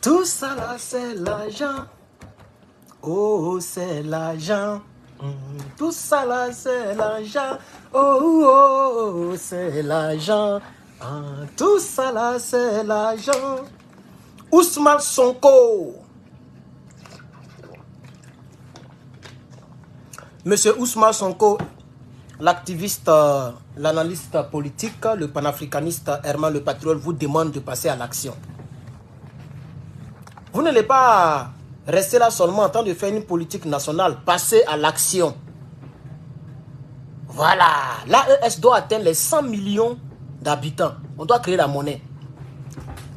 Tout ça là, c'est l'argent. Oh, c'est l'argent. Tout ça là, c'est l'argent. Oh, c'est l'argent. Tout ça là, c'est l'argent. Ousmane Sonko. Monsieur Ousmane Sonko, l'activiste, l'analyste politique, le panafricaniste Herman Le Patriote vous demande de passer à l'action. Vous n'allez pas rester là seulement en train de faire une politique nationale. Passez à l'action. Voilà. L'AES doit atteindre les 100 millions d'habitants. On doit créer la monnaie.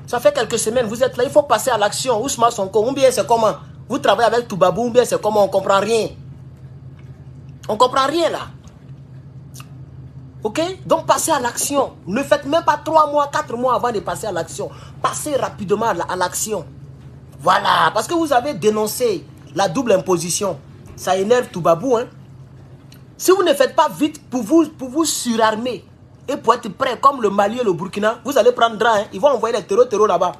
Ça fait quelques semaines, vous êtes là, il faut passer à l'action. Ousmane Sonko, ou bien c'est comment? Vous travaillez avec Toubabou, ou bien c'est comment? On ne comprend rien. On ne comprend rien là. Ok? Donc passez à l'action. Ne faites même pas 3 mois, 4 mois avant de passer à l'action. Passez rapidement à l'action. Voilà. Parce que vous avez dénoncé la double imposition. Ça énerve Toubabou. Hein? Si vous ne faites pas vite pour vous surarmer et pour être prêt comme le Mali et le Burkina, vous allez prendre drap. Hein? Ils vont envoyer les terreaux là-bas.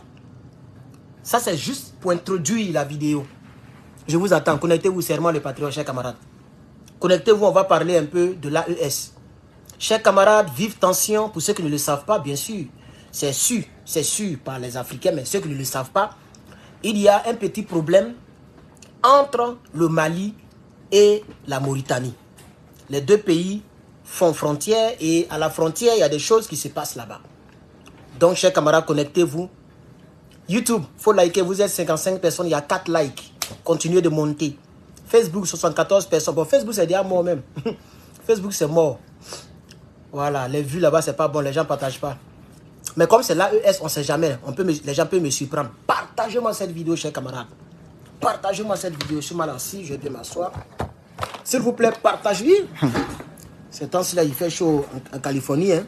Ça c'est juste pour introduire la vidéo. Je vous attends. Connectez-vous serment les patriotes, chers camarades. Connectez-vous, on va parler un peu de l'AES. Chers camarades, vive tension, pour ceux qui ne le savent pas, bien sûr. C'est sûr par les Africains, mais ceux qui ne le savent pas, il y a un petit problème entre le Mali et la Mauritanie. Les deux pays font frontière et à la frontière, il y a des choses qui se passent là-bas. Donc, chers camarades, connectez-vous. YouTube, il faut liker, vous êtes 55 personnes, il y a 4 likes. Continuez de monter. Facebook, 74 personnes. Bon, Facebook, c'est déjà mort même. Facebook, c'est mort. Voilà, les vues là-bas, c'est pas bon. Les gens ne partagent pas. Mais comme c'est l'AES, on ne sait jamais. Les gens peuvent me surprendre. Partagez-moi cette vidéo, chers camarades. Partagez-moi cette vidéo. Je suis mal assis, je vais bien m'asseoir. S'il vous plaît, partagez. Ces temps-ci, il fait chaud en Californie. Hein.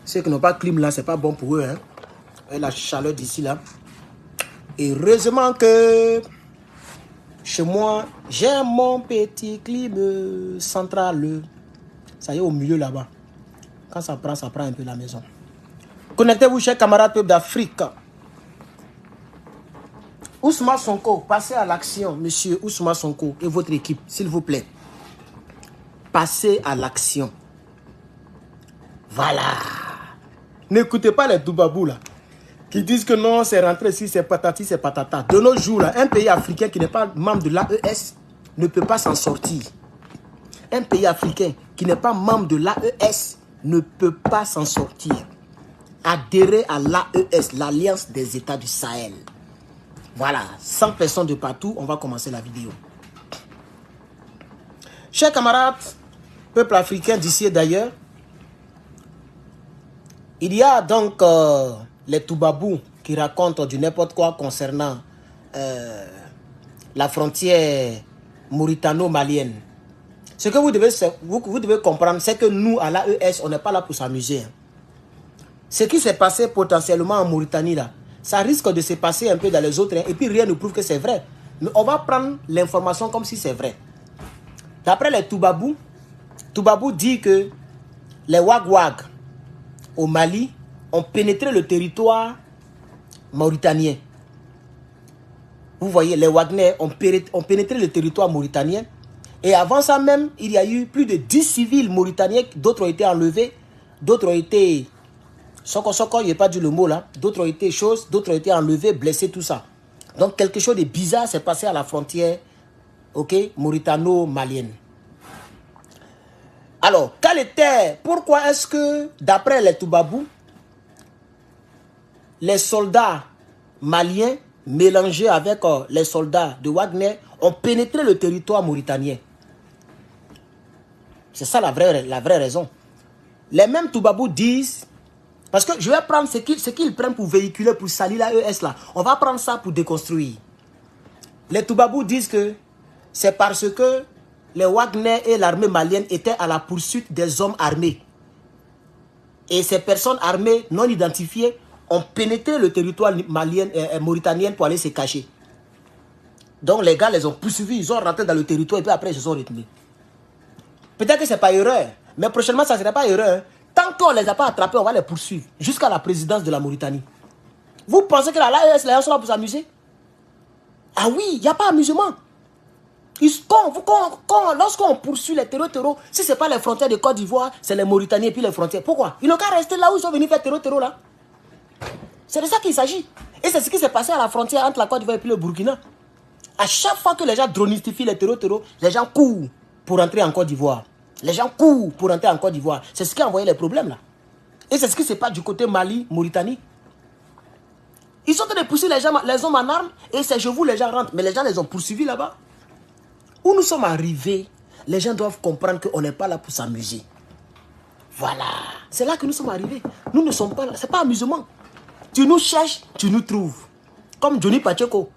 Ceux qui n'ont pas de clim là, c'est pas bon pour eux. Hein. Et la chaleur d'ici là. Et heureusement que... Chez moi, j'ai mon petit clim central. Ça y est, au milieu là-bas. Quand ça prend un peu la maison. Connectez-vous, chers camarades peuple d'Afrique. Ousmane Sonko, passez à l'action, monsieur Ousmane Sonko et votre équipe, s'il vous plaît. Passez à l'action. Voilà. N'écoutez pas les Toubabou là. Qui disent que non, c'est rentré ici, c'est patati, c'est patata. De nos jours, là, un pays africain qui n'est pas membre de l'AES ne peut pas s'en sortir. Un pays africain qui n'est pas membre de l'AES ne peut pas s'en sortir. Adhérer à l'AES, l'Alliance des États du Sahel. Voilà, 100 personnes de partout, on va commencer la vidéo. Chers camarades, peuple africain d'ici et d'ailleurs, il y a donc... les Toubabou qui racontent du n'importe quoi concernant la frontière mauritano-malienne. Ce que vous devez comprendre, c'est que nous, à l'AES, on n'est pas là pour s'amuser. Hein. Ce qui s'est passé potentiellement en Mauritanie, là, ça risque de se passer un peu dans les autres, hein, et puis rien ne prouve que c'est vrai. Mais on va prendre l'information comme si c'est vrai. D'après les Toubabou, Toubabou dit que les Wagwag au Mali ont pénétré le territoire mauritanien. Vous voyez, les Wagner ont pénétré le territoire mauritanien. Et avant ça même, il y a eu plus de 10 civils mauritaniens. D'autres ont été enlevés. D'autres ont été... Soko, il n'y a pas dit le mot là. D'autres ont été choses. D'autres ont été enlevés, blessés, tout ça. Donc quelque chose de bizarre s'est passé à la frontière, ok, mauritano-malienne. Alors, pourquoi est-ce que, d'après les Toubabou, les soldats maliens mélangés avec les soldats de Wagner ont pénétré le territoire mauritanien? C'est ça la vraie raison. Les mêmes Toubabou disent, parce que je vais prendre ce qu'ils prennent pour véhiculer, pour salir l'AES là. On va prendre ça pour déconstruire. Les Toubabou disent que c'est parce que les Wagner et l'armée malienne étaient à la poursuite des hommes armés. Et ces personnes armées non identifiées ont pénétré le territoire mauritanien pour aller se cacher. Donc les gars les ont poursuivis, ils ont rentré dans le territoire et puis après ils se sont retenus. Peut-être que ce n'est pas erreur, mais prochainement ça ne serait pas erreur. Hein. Tant qu'on ne les a pas attrapés, on va les poursuivre jusqu'à la présidence de la Mauritanie. Vous pensez que la l'AES, les gens sont là pour s'amuser? Ah oui, il n'y a pas amusement. Lorsqu'on poursuit les terreaux, si ce n'est pas les frontières de Côte d'Ivoire, c'est les Mauritaniens et puis les frontières. Pourquoi? Ils n'ont qu'à rester là où ils sont venus faire terreau là. C'est de ça qu'il s'agit. Et c'est ce qui s'est passé à la frontière entre la Côte d'Ivoire et puis le Burkina. À chaque fois que les gens dronistifient les terreaux, les gens courent pour entrer en Côte d'Ivoire. Les gens courent pour entrer en Côte d'Ivoire. C'est ce qui a envoyé les problèmes là. Et c'est ce qui se passe du côté Mali, Mauritanie. Ils sont en train de pousser les hommes en armes et c'est chez vous les gens rentrent. Mais les gens les ont poursuivis là-bas. Où nous sommes arrivés, les gens doivent comprendre qu'on n'est pas là pour s'amuser. Voilà. C'est là que nous sommes arrivés. Nous ne sommes pas là. Ce n'est pas amusement. Tu nous cherches, tu nous trouves. Comme Johnny Pacheco.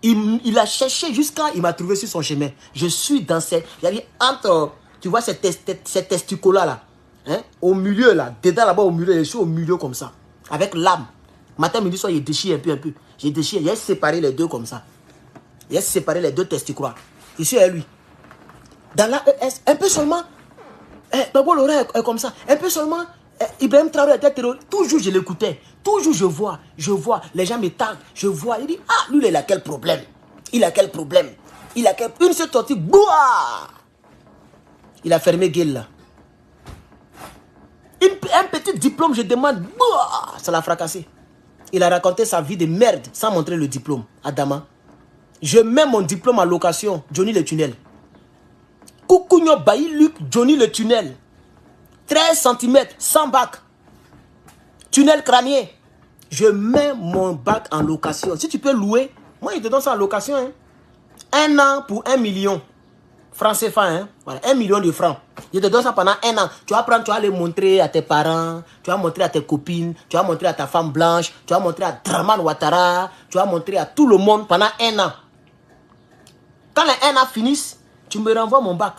Il a cherché jusqu'à il m'a trouvé sur son chemin. Je suis dans cette... Entre, tu vois, ces testicules-là, là, hein, au milieu, là, dedans, là-bas, au milieu, je suis au milieu comme ça. Avec l'âme. Matin, midi, soir, il déchire un peu. J'ai déchiré, il a séparé les deux comme ça. Il a séparé les deux testicules. Ici, est lui. Dans la ES, un peu seulement, Babo Laurent est comme ça. Un peu seulement, Ibrahim Traoré était terroriste. Toujours, je l'écoutais. Toujours, je vois. Les gens me taguent. Je vois. Il dit, ah, lui, il a quel problème? Il a quel problème? Une seule tortue, boah! Il a fermé gueule là. Un petit diplôme, je demande, boah! Ça l'a fracassé. Il a raconté sa vie de merde sans montrer le diplôme. Adama. Je mets mon diplôme en location. Johnny le tunnel. Koukounyo Bayi Luc, Johnny le tunnel. 13 cm, 100 bac. Tunnel crânien. Je mets mon bac en location. Si tu peux louer, moi je te donne ça en location. Hein. 1 an pour 1 million. Francs CFA. Hein. Voilà, 1 million de francs. Je te donne ça pendant 1 an. Tu vas prendre, tu vas aller montrer à tes parents, tu vas montrer à tes copines, tu vas montrer à ta femme blanche, tu vas montrer à Draman Ouattara, tu vas montrer à tout le monde pendant 1 an. Quand les 1 an finissent, tu me renvoies mon bac.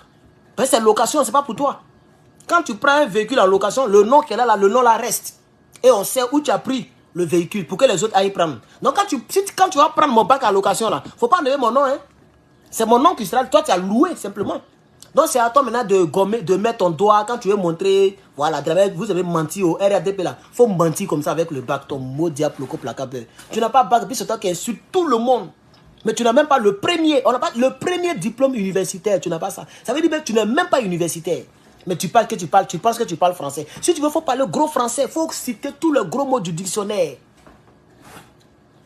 Parce que c'est location, c'est pas pour toi. Quand tu prends un véhicule en location, le nom qu'elle a là, le nom là reste. Et on sait où tu as pris le véhicule pour que les autres aillent prendre. Donc quand tu vas prendre mon bac en location là, faut pas enlever mon nom. Hein. C'est mon nom qui sera, toi tu as loué simplement. Donc c'est à toi maintenant de mettre ton doigt quand tu veux montrer, voilà, vous avez menti au RADP là. Faut mentir comme ça avec le bac, ton mot diable, placable. Tu n'as pas bac, puis c'est toi qui insulte tout le monde. Mais tu n'as même pas le premier, on n'a pas le premier diplôme universitaire, tu n'as pas ça. Ça veut dire que tu n'es même pas universitaire. Mais tu penses que tu parles français. Si tu veux, il faut parler gros français, il faut citer tous les gros mots du dictionnaire.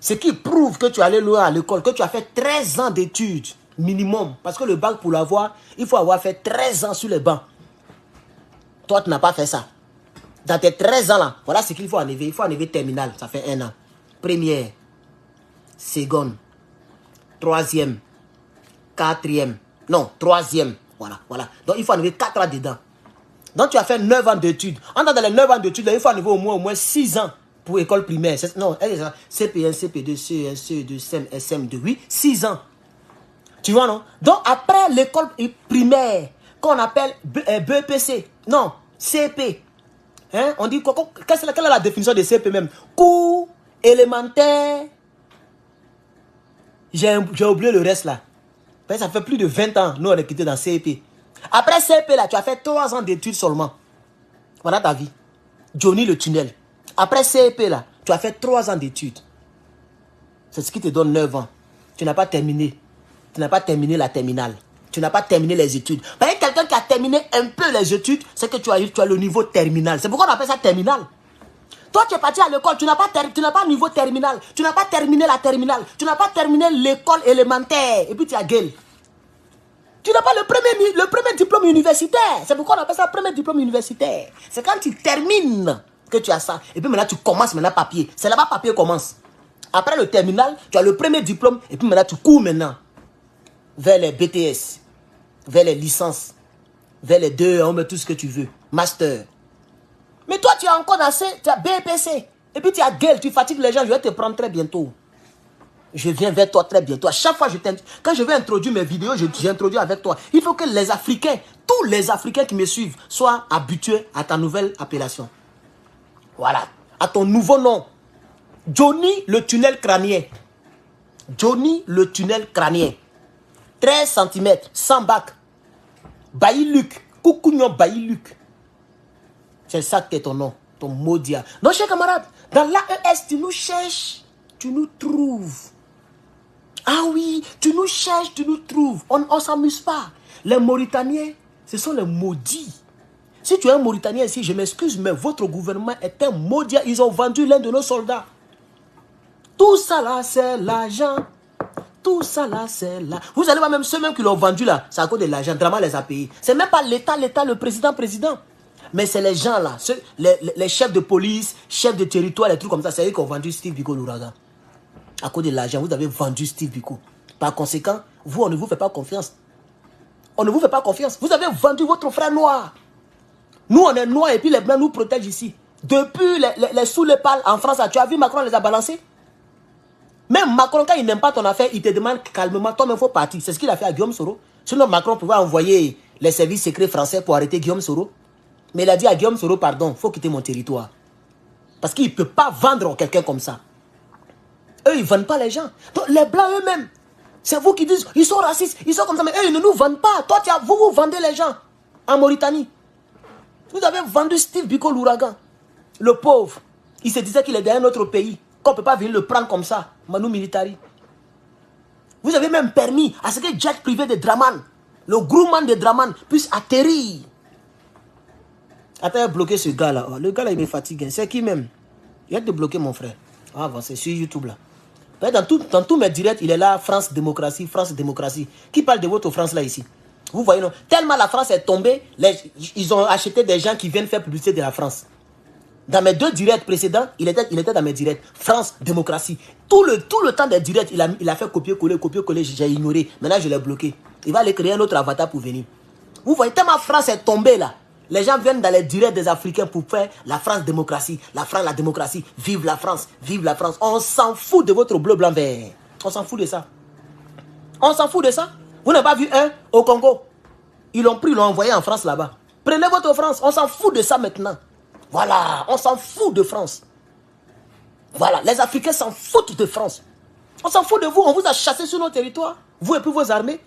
Ce qui prouve que tu es allé loin à l'école, que tu as fait 13 ans d'études minimum. Parce que le bac, pour l'avoir, il faut avoir fait 13 ans sur les bancs. Toi, tu n'as pas fait ça. Dans tes 13 ans là, voilà ce qu'il faut enlever. Il faut enlever terminale, ça fait 1 an. Première, seconde, troisième, quatrième, non, troisième. Voilà. Donc, il faut enlever 4 ans dedans. Donc, tu as fait 9 ans d'études. Dans les 9 ans d'études, il faut enlever au moins 6 ans pour école primaire. Non, CP1, CP2, CE1, CE2, SEM, SM2, oui, 6 ans. Tu vois, non? Donc, après l'école primaire, qu'on appelle BEPC, non, CP. Hein? On dit, quelle est la définition de CP même? Cours élémentaire. J'ai oublié le reste là. Ça fait plus de 20 ans, nous on est quittés dans CEP. Après CEP là, tu as fait 3 ans d'études seulement. Voilà ta vie. Johnny le tunnel. Après CEP là, tu as fait 3 ans d'études. C'est ce qui te donne 9 ans. Tu n'as pas terminé. Tu n'as pas terminé la terminale. Tu n'as pas terminé les études. Par exemple, quelqu'un qui a terminé un peu les études, c'est que tu as le niveau terminal. C'est pourquoi on appelle ça terminal. Toi, tu es parti à l'école, tu n'as pas niveau terminal. Tu n'as pas terminé la terminale. Tu n'as pas terminé l'école élémentaire. Et puis tu as gueule. Tu n'as pas le premier diplôme universitaire. C'est pourquoi on appelle ça premier diplôme universitaire. C'est quand tu termines que tu as ça. Et puis maintenant, tu commences maintenant papier. C'est là-bas papier commence. Après le terminal, tu as le premier diplôme. Et puis maintenant, tu cours maintenant vers les BTS, vers les licences, vers les 2, on met tout ce que tu veux. Master. Mais toi, tu es encore dans tu as BPC. Et puis tu as gueule, tu fatigues les gens. Je vais te prendre très bientôt. Je viens vers toi très bientôt. À chaque fois, quand je vais introduire mes vidéos, j'introduis avec toi. Il faut que les Africains, tous les Africains qui me suivent, soient habitués à ta nouvelle appellation. Voilà. À ton nouveau nom. Johnny le tunnel crânien. Johnny le tunnel crânien. 13 cm, 100 bac. Bayi Luc. Koukounyo Bayi Luc. C'est ça qui est ton nom, ton maudit. Non, chers camarades, dans l'AES, tu nous cherches, tu nous trouves. Ah oui, tu nous cherches, tu nous trouves. On ne s'amuse pas. Les Mauritaniens, ce sont les maudits. Si tu es un Mauritanien ici, je m'excuse, mais votre gouvernement est un maudit. Ils ont vendu l'un de nos soldats. Tout ça là, c'est l'argent. Tout ça là, c'est là. Vous allez voir même ceux même qui l'ont vendu là, c'est à cause de l'argent. Drama les a payés. C'est même pas l'État, le président. Mais c'est les gens là, les chefs de police, chefs de territoire, les trucs comme ça. C'est eux qui ont vendu Steve Biko l'ouragan. À cause de l'argent, vous avez vendu Steve Biko. Par conséquent, vous, on ne vous fait pas confiance. On ne vous fait pas confiance. Vous avez vendu votre frère noir. Nous, on est noirs et puis les blancs nous protègent ici. Depuis les sous les pales en France, tu as vu Macron les a balancés? Même Macron, quand il n'aime pas ton affaire, il te demande calmement, toi-même, il faut partir. C'est ce qu'il a fait à Guillaume Soro. Sinon, Macron pouvait envoyer les services secrets français pour arrêter Guillaume Soro. Mais il a dit à Guillaume Soro, pardon, il faut quitter mon territoire. Parce qu'il ne peut pas vendre quelqu'un comme ça. Eux, ils ne vendent pas les gens. Donc, les blancs eux-mêmes, c'est vous qui dites, ils sont racistes, ils sont comme ça, mais eux, ils ne nous vendent pas. Toi, vous vendez les gens en Mauritanie. Vous avez vendu Steve Biko l'ouragan. Le pauvre, il se disait qu'il est dans un autre pays, qu'on ne peut pas venir le prendre comme ça, Manu Militari. Vous avez même permis à ce que jet privé de Draman, le groupement de Draman, puisse atterrir. Attends, bloquer ce gars-là. Le gars-là, il me fatigue. C'est qui même? Il a de bloquer mon frère. Ah, bon, c'est sur YouTube là. Dans tous mes directs, il est là, France démocratie, France démocratie. Qui parle de votre France là ici? Vous voyez, non? Tellement la France est tombée, ils ont acheté des gens qui viennent faire publicité de la France. Dans mes 2 directs précédents, il était dans mes directs. France, démocratie. Tout le temps des directs, il a fait copier-coller, j'ai ignoré. Maintenant, je l'ai bloqué. Il va aller créer un autre avatar pour venir. Vous voyez, tellement la France est tombée là. Les gens viennent dans les directs des Africains pour faire la France démocratie. La France, la démocratie. Vive la France, vive la France. On s'en fout de votre bleu, blanc, vert. On s'en fout de ça. On s'en fout de ça. Vous n'avez pas vu un au Congo? Ils l'ont pris, ils l'ont envoyé en France là-bas. Prenez votre France. On s'en fout de ça maintenant. Voilà, on s'en fout de France. Voilà, les Africains s'en foutent de France. On s'en fout de vous. On vous a chassé sur nos territoires. Vous et puis vos armées.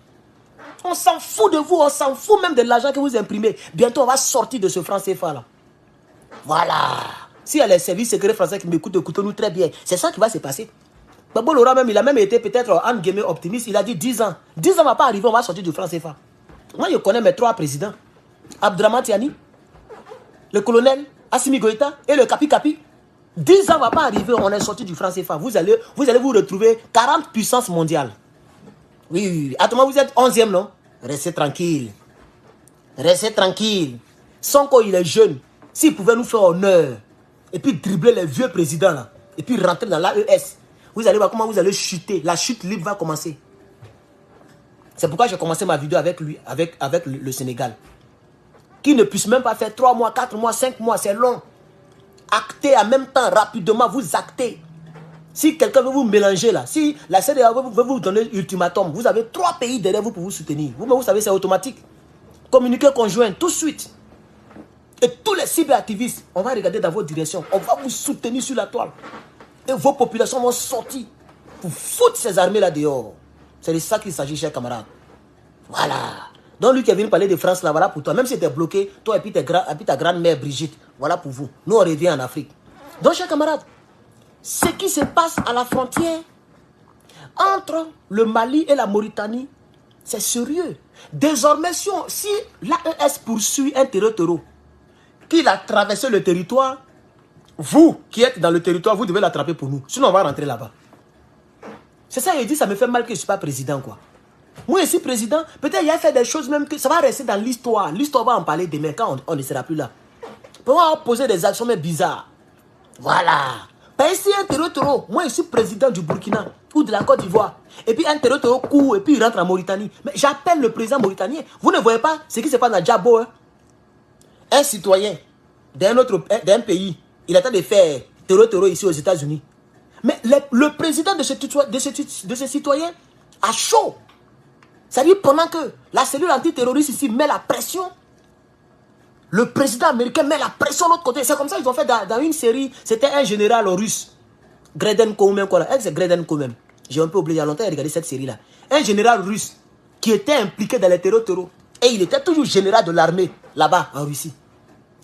On s'en fout de vous. On s'en fout même de l'argent que vous imprimez. Bientôt, on va sortir de ce franc CFA là. Voilà. S'il y a les services secrets français qui m'écoutent, écoutez-nous très bien. C'est ça qui va se passer. Babo Laurent même, il a même été peut-être en guillemets optimiste. Il a dit 10 ans. 10 ans ne va pas arriver, on va sortir du franc CFA. Moi, je connais mes 3 présidents. Abdraman Tiani, le colonel Assimi Goïta et le Kapi Kapi. 10 ans ne va pas arriver, on est sorti du franc CFA. Vous allez vous retrouver 40 puissances mondiales. Oui. Attends, vous êtes 11e, non? Restez tranquille. Restez tranquille. Sonko, il est jeune. S'il pouvait nous faire honneur, et puis dribbler les vieux présidents, là, et puis rentrer dans l'AES, vous allez voir comment vous allez chuter. La chute libre va commencer. C'est pourquoi j'ai commencé ma vidéo avec lui, avec le Sénégal. Qui ne puisse même pas faire 3 mois, 4 mois, 5 mois, c'est long. Actez en même temps, rapidement, vous actez. Si quelqu'un veut vous mélanger là, si la CEDEAO veut vous donner ultimatum, vous avez 3 pays derrière vous pour vous soutenir. Vous savez, c'est automatique. Communiquer conjoint, tout de suite. Et tous les cyberactivistes, on va regarder dans votre direction. On va vous soutenir sur la toile. Et vos populations vont sortir pour foutre ces armées là dehors. C'est de ça qu'il s'agit, chers camarades. Voilà. Donc lui qui est venu parler de France là, voilà pour toi. Même si tu es bloqué, toi et puis ta grand-mère Brigitte, voilà pour vous. Nous on revient en Afrique. Donc chers camarades, ce qui se passe à la frontière entre le Mali et la Mauritanie, c'est sérieux. Désormais, si l'AES poursuit un terreau qu'il a traversé le territoire, vous qui êtes dans le territoire, vous devez l'attraper pour nous. Sinon on va rentrer là-bas. C'est ça, il dit, ça me fait mal que je ne suis pas président, quoi. Moi, je suis président, peut-être il a fait des choses même que ça va rester dans l'histoire. L'histoire va en parler demain quand on ne sera plus là. On va poser des actions mais bizarres. Voilà. Parce que si un terreau, moi je suis président du Burkina ou de la Côte d'Ivoire, et puis un terreau court et puis il rentre en Mauritanie. Mais j'appelle le président mauritanien. Vous ne voyez pas ce qui se passe dans Djabo, hein? Un citoyen d'un pays, il a tenté de faire terreau ici aux États-Unis. Mais le président de ce citoyen a chaud. C'est-à-dire pendant que la cellule antiterroriste ici met la pression, le président américain met la pression de l'autre côté. C'est comme ça qu'ils ont fait dans une série. C'était un général russe. Gredenko même quoi là. C'est Gredenko même. J'ai un peu oublié il y a longtemps de regarder cette série-là. Un général russe qui était impliqué dans les terreaux. Et il était toujours général de l'armée là-bas en Russie.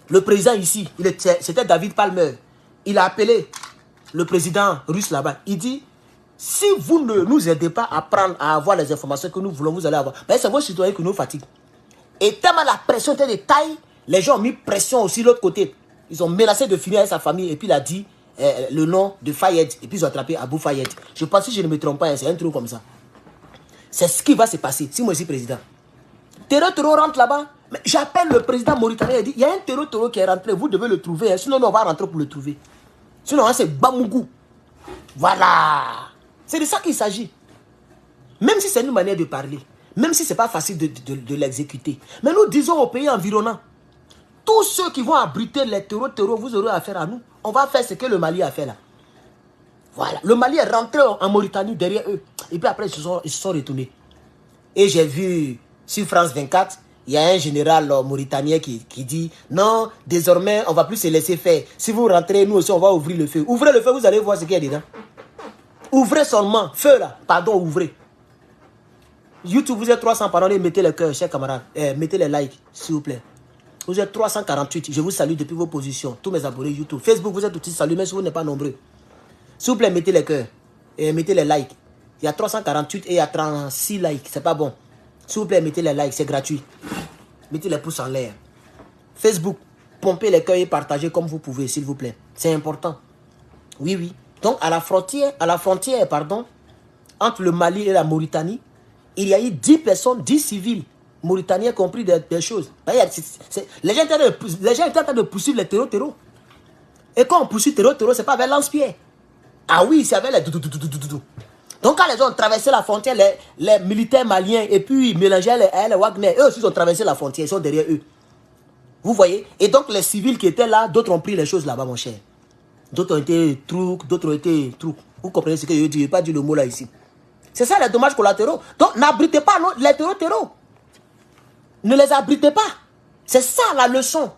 Le président ici, c'était David Palmer. Il a appelé le président russe là-bas. Il dit, Si vous ne nous aidez pas à prendre, à avoir les informations que nous voulons, vous allez avoir. C'est vos citoyens qui nous fatiguent. Et tellement la pression était de taille, les gens ont mis pression aussi de l'autre côté. Ils ont menacé de finir avec sa famille et puis il a dit le nom de Fayed. Et puis ils ont attrapé Abou Fayed. Je pense que si je ne me trompe pas, c'est un truc comme ça. C'est ce qui va se passer si moi je suis président. Terreau rentre là-bas. J'appelle le président mauritanien et dit, il y a un terreau qui est rentré, vous devez le trouver. Hein, sinon, on va rentrer pour le trouver. Sinon, c'est Bamougou. Voilà. C'est de ça qu'il s'agit. Même si c'est une manière de parler, même si ce n'est pas facile de l'exécuter. Mais nous disons aux pays environnants, tous ceux qui vont abriter les terreaux, vous aurez affaire à nous. On va faire ce que le Mali a fait là. Voilà. Le Mali est rentré en Mauritanie derrière eux. Et puis après, ils se sont retournés. Et j'ai vu sur France 24, il y a un général mauritanien qui dit, non, désormais, on ne va plus se laisser faire. Si vous rentrez, nous aussi, on va ouvrir le feu. Ouvrez le feu, vous allez voir ce qu'il y a dedans. Ouvrez seulement. Feu là. Pardon, ouvrez. YouTube, vous êtes 300, pardon, mettez le cœur, chers camarades. Mettez les likes, s'il vous plaît. Vous êtes 348. Je vous salue depuis vos positions. Tous mes abonnés YouTube. Facebook, vous êtes aussi salués, mais si vous n'êtes pas nombreux. S'il vous plaît, mettez les cœurs. Et mettez les likes. Il y a 348 et il y a 36 likes. C'est pas bon. S'il vous plaît, mettez les likes. C'est gratuit. Mettez les pouces en l'air. Facebook, pompez les cœurs et partagez comme vous pouvez, s'il vous plaît. C'est important. Oui, oui. Donc, à la frontière, entre le Mali et la Mauritanie, il y a eu 10 personnes, 10 civils mauritaniens qui ont pris des choses. Les gens étaient en train de poursuivre les terreaux. Et quand on poursuit terreau, ce n'est pas avec lance-pierre. Ah oui, c'est avec les doudou. Donc quand les gens ont traversé la frontière, les militaires maliens, et puis mélangés les Wagner, eux aussi ils ont traversé la frontière, ils sont derrière eux. Vous voyez? Et donc les civils qui étaient là, d'autres ont pris les choses là-bas, mon cher. D'autres ont été trucs, d'autres ont été trucs. Vous comprenez ce que je dis? Je n'ai pas dit le mot là ici. C'est ça les dommages collatéraux. Donc n'abritez pas les terreaux. Ne les abritez pas. C'est ça la leçon.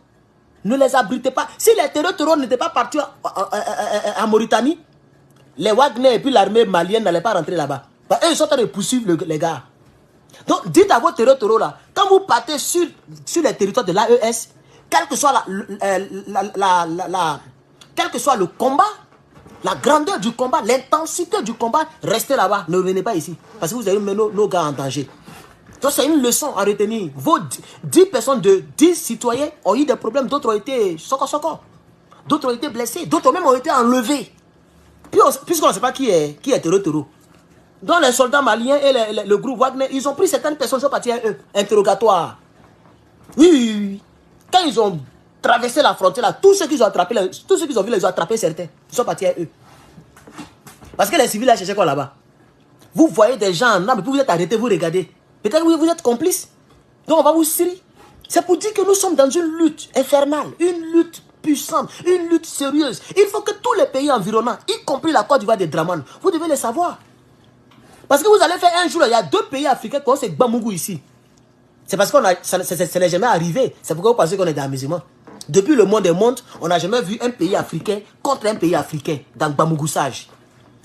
Ne les abritez pas. Si les terreaux n'étaient pas partis en Mauritanie, les Wagner et puis l'armée malienne n'allaient pas rentrer là-bas. Eux, ils sont en train de poursuivre les gars. Donc dites à vos terreaux là, quand vous partez sur les territoires de l'AES, quel que soit quel que soit le combat, la grandeur du combat, l'intensité du combat, restez là-bas. Ne revenez pas ici. Parce que vous allez mettre nos gars en danger. Donc c'est une leçon à retenir. Vos 10 personnes de 10 citoyens ont eu des problèmes. D'autres ont été soko. D'autres ont été blessés. D'autres même ont été enlevés. Puisqu'on ne sait pas qui est terreau. Donc les soldats maliens et le groupe Wagner, ils ont pris certaines personnes, ils sont partis à eux. Interrogatoire. Oui. Quand ils ont traversé la frontière là, tous ceux qu'ils ont attrapés, tous ceux qu'ils ont vus, ils ont attrapé certains. Ils sont partis à eux. Parce que les civils là cherchaient quoi là-bas? Vous voyez des gens en armes, puis vous êtes arrêtés, vous regardez. Peut-être que vous êtes complices. Donc on va vous tirer. C'est pour dire que nous sommes dans une lutte infernale, une lutte puissante, une lutte sérieuse. Il faut que tous les pays environnants, y compris la Côte d'Ivoire de Draman, vous devez le savoir. Parce que vous allez faire un jour, il y a 2 pays africains qui ont ce Bamougou ici. C'est parce que ça n'est jamais arrivé. C'est pourquoi vous pensez qu'on est dans l'amusement. Depuis le monde des mondes, on n'a jamais vu un pays africain contre un pays africain dans le Bamougoussage.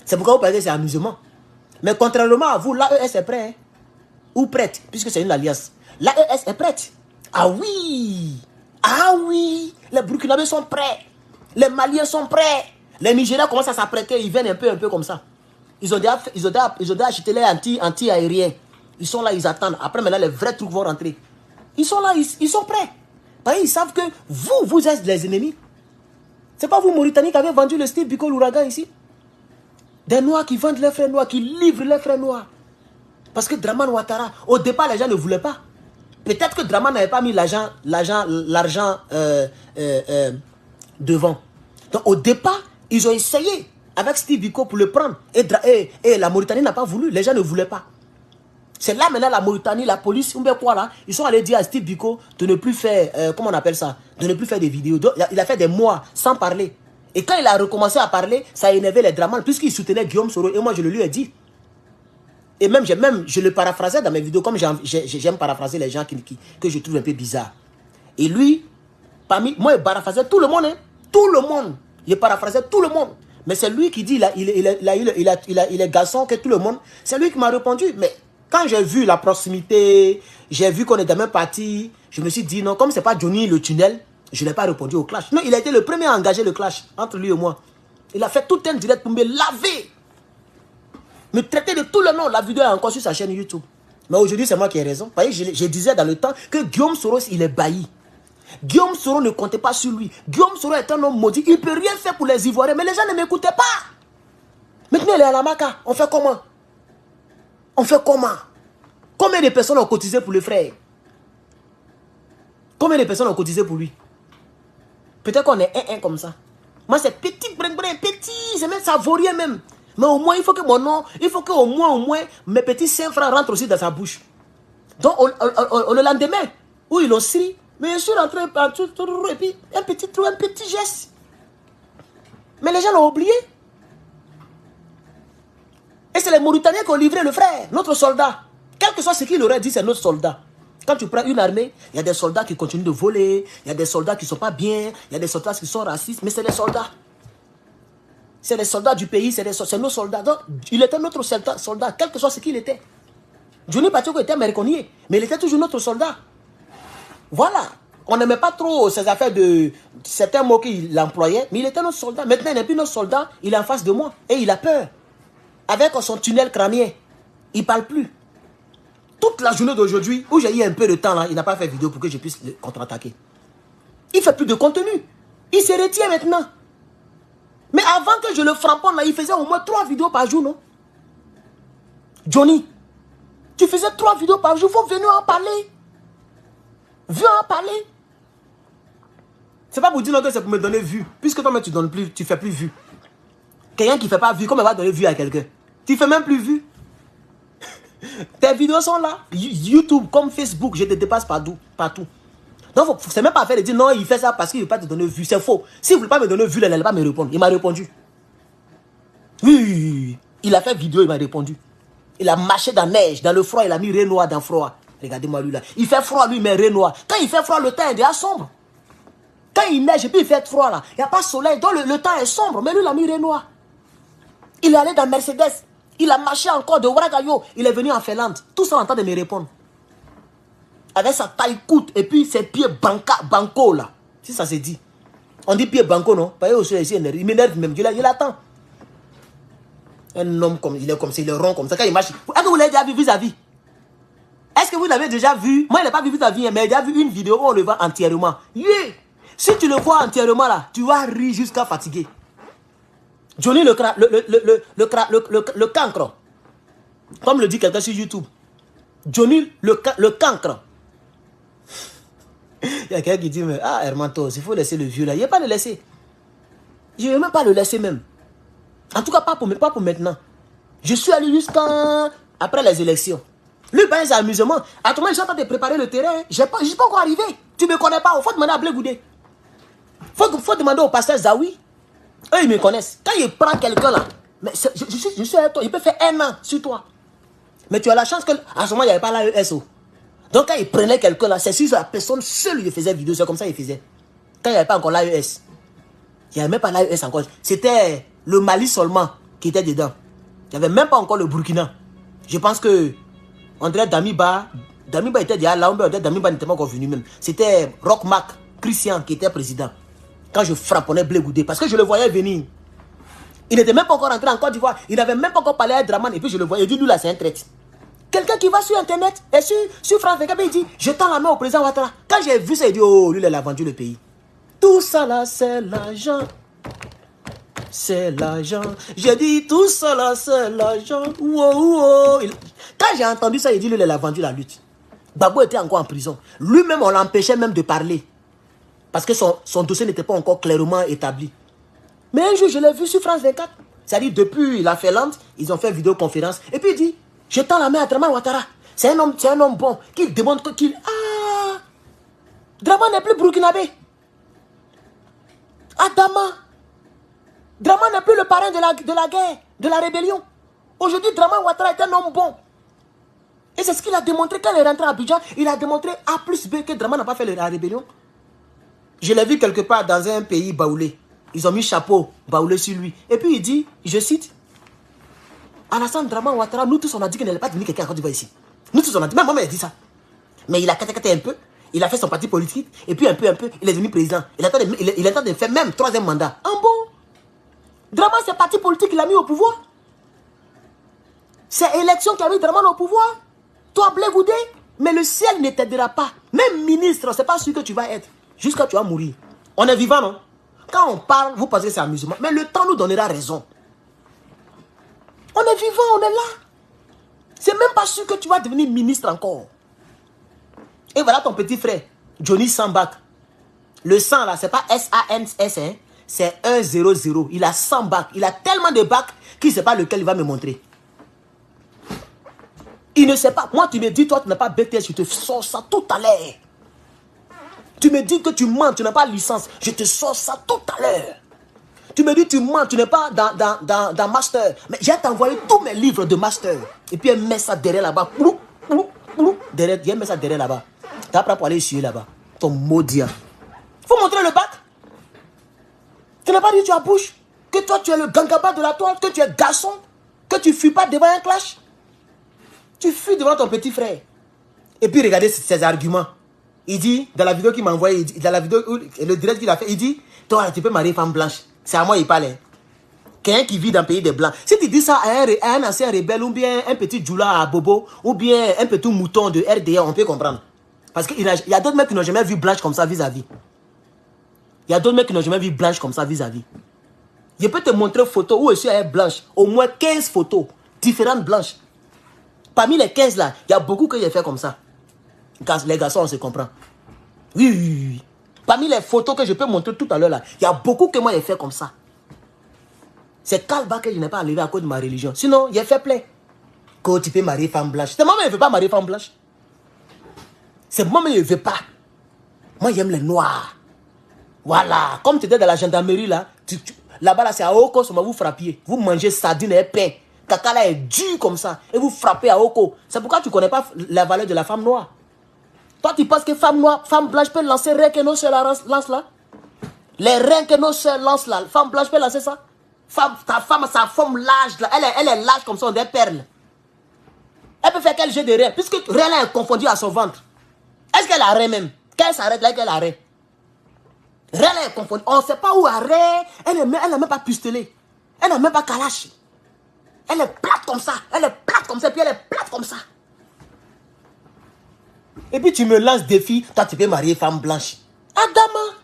C'est pourquoi vous pensez que c'est amusement. Mais contrairement à vous, l'AES est prêt. Hein? Ou prête, puisque c'est une alliance. L'AES est prête. Ah oui. Les Burkinabés sont prêts. Les Maliens sont prêts. Les Nigériens commencent à s'apprêter. Ils viennent un peu comme ça. Ils ont déjà acheté les anti-aériens. Ils sont là, ils attendent. Après, maintenant, les vrais trucs vont rentrer. Ils sont là, ils sont prêts. Parce qu'ils savent que vous êtes les ennemis. C'est pas vous, Mauritanie, qui avez vendu le Steve Biko l'ouragan ici. Des Noirs qui vendent leurs frères noirs, qui livrent leurs frères noirs. Parce que Draman Ouattara, au départ, les gens ne voulaient pas. Peut-être que Draman n'avait pas mis l'argent devant. Donc, au départ, ils ont essayé avec Steve Biko pour le prendre. Et la Mauritanie n'a pas voulu. Les gens ne voulaient pas. C'est là maintenant la Mauritanie, la police, ils sont allés dire à Steve Biko de ne plus faire, comment on appelle ça, de ne plus faire des vidéos. Donc, il a fait des mois sans parler. Et quand il a recommencé à parler, ça a énervé les Draman, puisqu'il soutenait Guillaume Soro. Et moi, je le lui ai dit. Et même, je le paraphrasais dans mes vidéos, comme j'aime paraphraser les gens que je trouve un peu bizarres. Et lui, moi, il paraphrasait tout le monde. Hein, tout le monde. Il paraphrasait tout le monde. Mais c'est lui qui dit, il est garçon que tout le monde. C'est lui qui m'a répondu. Mais quand j'ai vu la proximité, j'ai vu qu'on est dans la même partie, je me suis dit, non, comme ce n'est pas Johnny le tunnel, je n'ai pas répondu au clash. Non, il a été le premier à engager le clash entre lui et moi. Il a fait tout un direct pour me laver. Me traiter de tout le nom. La vidéo est encore sur sa chaîne YouTube. Mais aujourd'hui, c'est moi qui ai raison. Vous voyez, je disais dans le temps que Guillaume Soros, il est bailli. Guillaume Soros ne comptait pas sur lui. Guillaume Soros est un homme maudit. Il ne peut rien faire pour les Ivoiriens. Mais les gens ne m'écoutaient pas. Maintenant, il est à la maca. On fait comment? On fait comment? Combien de personnes ont cotisé pour le frère? Combien de personnes ont cotisé pour lui? Peut-être qu'on est un comme ça. Moi, c'est petit, petit. C'est même, ça vaut rien même. Mais au moins, il faut que mon nom, il faut qu'au moins, mes petits 5 francs rentrent aussi dans sa bouche. Donc, le lendemain, où ils l'ont sri, mais je suis rentré, et puis un petit geste. Mais les gens l'ont oublié. Et c'est les Mauritaniens qui ont livré le frère, notre soldat. Quel que soit ce qu'il aurait dit, c'est notre soldat. Quand tu prends une armée, il y a des soldats qui continuent de voler, il y a des soldats qui ne sont pas bien, il y a des soldats qui sont racistes, mais c'est les soldats. C'est les soldats du pays, c'est nos soldats. Donc, il était notre soldat, quel que soit ce qu'il était. Johnny Pacheco était américain, mais il était toujours notre soldat. Voilà. On n'aimait pas trop ces affaires de certains mots qu'il employait, mais il était notre soldat. Maintenant, il n'est plus notre soldat, il est en face de moi et il a peur. Avec son tunnel crânien, il ne parle plus. Toute la journée d'aujourd'hui, où j'ai eu un peu de temps là, il n'a pas fait vidéo pour que je puisse le contre-attaquer. Il ne fait plus de contenu. Il se retient maintenant. Mais avant que je le framponne là, il faisait au moins 3 vidéos par jour, non? Johnny, tu faisais 3 vidéos par jour, il faut venir en parler. Viens en parler. C'est pas pour dire non que c'est pour me donner vue. Puisque toi tu donnes plus, tu fais plus vue. Quelqu'un qui ne fait pas vue, comment il va donner vue à quelqu'un? Tu ne fais même plus vue. Tes vidéos sont là. YouTube comme Facebook, je te dépasse partout. Donc, c'est même pas fait de dire non, il fait ça parce qu'il ne veut pas te donner vue. C'est faux. S'il ne voulait pas me donner vue, il n'allait pas me répondre. Il m'a répondu. Oui. Il a fait vidéo, il m'a répondu. Il a marché dans la neige, dans le froid, il a mis Renoir dans le froid. Regardez-moi lui là. Il fait froid lui, mais Renoir. Quand il fait froid, le temps est déjà sombre. Quand il neige et puis il fait froid là, il n'y a pas de soleil, donc le temps est sombre. Mais lui, il a mis Renoir. Il est allé dans Mercedes. Il a marché encore de Ouagayo. Il est venu en Finlande. Tout ça en train de me répondre. Avec sa taille courte et puis ses pieds banco là. Si ça se dit. On dit pieds banco, non? Il m'énerve même. Il attend. Un homme comme il est comme ça, il est rond comme ça. Quand il marche. Est-ce que vous l'avez déjà vu vis-à-vis? Est-ce que vous l'avez déjà vu? Moi, je n'ai pas vu vis-à-vis, mais j'ai déjà vu une vidéo où on le voit entièrement. Yeah! Si tu le vois entièrement là, tu vas rire jusqu'à fatiguer. Johnny le cancre. Comme le dit quelqu'un sur YouTube. Johnny le cancre. Il y a quelqu'un qui dit, mais, Hermantos, il faut laisser le vieux là. Il ne va pas le laisser. Je ne vais même pas le laisser même. En tout cas, pas pour maintenant. Je suis allé jusqu'à après les élections. Lui, ben, c'est amusement. À tout moment, je suis en train de préparer le terrain. Je ne suis pas encore arrivé. Tu ne me connais pas. Il faut demander à Blé Goudé. Il faut demander au pasteur Zawi. Eux, ils me connaissent. Quand il prend quelqu'un là, mais je suis avec toi, il peut faire 1 an sur toi. Mais tu as la chance qu'à ce moment, il n'y avait pas l'AES. Donc quand il prenait quelqu'un là, c'est sûr que la personne seule il faisait vidéo, c'est comme ça il faisait. Quand il n'y avait pas encore l'AES. Il n'y avait même pas l'AES encore. C'était le Mali seulement qui était dedans. Il n'y avait même pas encore le Burkina. Je pense que André Damiba était déjà là, Damiba n'était pas encore venu même. C'était Rockmark Christian qui était président. Quand je frapponnais Blé Goudé, parce que je le voyais venir. Il n'était même pas encore rentré en Côte d'Ivoire. Il n'avait même pas encore parlé à Draman. Et puis je le voyais. Il dit, lui là, c'est un traître. Quelqu'un qui va sur Internet et sur France 24, il dit, je tends la main au président Ouattara. Quand j'ai vu ça, il dit, oh, lui, il a vendu le pays. Tout ça là, c'est l'argent. C'est l'argent. J'ai dit, tout ça là, c'est l'argent. Wow. Quand j'ai entendu ça, il dit, lui, il a vendu la lutte. Gbagbo était encore en prison. Lui-même, on l'empêchait même de parler. Parce que son dossier n'était pas encore clairement établi. Mais un jour, je l'ai vu sur France 24. C'est-à-dire, depuis la Finlande, ils ont fait vidéoconférence. Et puis, il dit, je tends la main à Draman Ouattara. C'est un homme bon. Qui démontre qu'il... Ah! Draman n'est plus burkinabé. Draman n'est plus le parrain de la guerre, de la rébellion. Aujourd'hui, Draman Ouattara est un homme bon. Et c'est ce qu'il a démontré quand il est rentré à Abidjan. Il a démontré A plus B que Draman n'a pas fait la rébellion. Je l'ai vu quelque part dans un pays baoulé. Ils ont mis chapeau baoulé sur lui. Et puis il dit, je cite, Alassane Draman Ouattara, nous tous on a dit qu'il n'allait pas devenir quelqu'un en Côte d'Ivoire ici. Nous tous on a dit, même moi il a dit ça. Mais il a caté un peu, il a fait son parti politique, et puis un peu, il est devenu président. Il est en train de faire même 3e mandat. En bon, Draman c'est parti politique qu'il a mis au pouvoir. C'est élection qui a mis Dramane au pouvoir. Toi, Blé Goudé, mais le ciel ne t'aidera pas. Même ministre, c'est pas sûr que tu vas être. Jusqu'à tu vas mourir. On est vivant, non? Quand on parle, vous pensez que c'est amusement. Mais le temps nous donnera raison. On est vivant, on est là. C'est même pas sûr que tu vas devenir ministre encore. Et voilà ton petit frère, Johnny Sambak. Le 100 là, c'est pas S-A-N-S, hein? C'est 1-0-0. Il a 100 bacs. Il a tellement de bacs qu'il ne sait pas lequel il va me montrer. Il ne sait pas. Moi, tu me dis, toi, tu n'as pas BTS, je te sors ça tout à l'heure. Tu me dis que tu mens, tu n'as pas licence, je te sors ça tout à l'heure. Tu me dis, tu mens, tu n'es pas dans master. Mais j'ai t'envoyé tous mes livres de master. Et puis, elle met ça derrière là-bas. Derrière, elle met ça derrière là-bas. Tu apprends pour aller essuyer là-bas. Ton maudit. Faut montrer le bac. Tu n'as pas dit, tu as bouche, que toi, tu es le gangaba de la toile, que tu es garçon, que tu ne fuis pas devant un clash. Tu fuis devant ton petit frère. Et puis, regardez ses arguments. Il dit, dans la vidéo qu'il m'a envoyé, dans la vidéo, le direct qu'il a fait, il dit, toi, tu peux marier femme blanche. C'est à moi, il parle. Hein. Quelqu'un qui vit dans le pays des blancs. Si tu dis ça à un ancien rebelle, ou bien un petit djoula à Bobo, ou bien un petit mouton de RDA, on peut comprendre. Parce qu'il y a d'autres mecs qui n'ont jamais vu blanche comme ça vis-à-vis. Il y a d'autres mecs qui n'ont jamais vu blanche comme ça vis-à-vis. Je peux te montrer photo où est-ce est blanche. Au moins 15 photos, différentes blanches. Parmi les 15 là, il y a beaucoup que j'ai fait comme ça. Les garçons, on se comprend. Oui. Parmi les photos que je peux montrer tout à l'heure là, il y a beaucoup que moi j'ai fait comme ça. C'est Kalba que je n'ai pas arrivé à cause de ma religion. Sinon, j'ai fait plein. Que tu peux marier femme blanche. C'est moi, mais je ne veux pas marier femme blanche. C'est moi, mais je ne veux pas. Moi, j'aime les noirs. Voilà. Comme tu étais dans la gendarmerie là, là-bas là, c'est à Oko, vous frappiez. Vous mangez sardines et pain. Caca là est dur comme ça. Et vous frappez à Oko. C'est pourquoi tu ne connais pas la valeur de la femme noire. Toi, tu penses que femme noire, femme blanche peut lancer rien que nos soeurs lance là? Les reins que nos soeurs lancent là, femme blanche peut lancer ça? Ta femme, sa forme large là, elle est large comme ça, on des perles. Elle peut faire quel jeu de reins? Puisque rien là est confondu à son ventre. Est-ce qu'elle a rein même? Quand elle s'arrête là, qu'elle a rein? Rien là est confondu. On ne sait pas où elle a rein. Elle n'a même pas pistelé. Elle n'a même pas calache. Elle est plate comme ça. Elle est plate comme ça, puis elle est plate comme ça. Et puis tu me lances défi, toi tu peux marier femme blanche. Adama.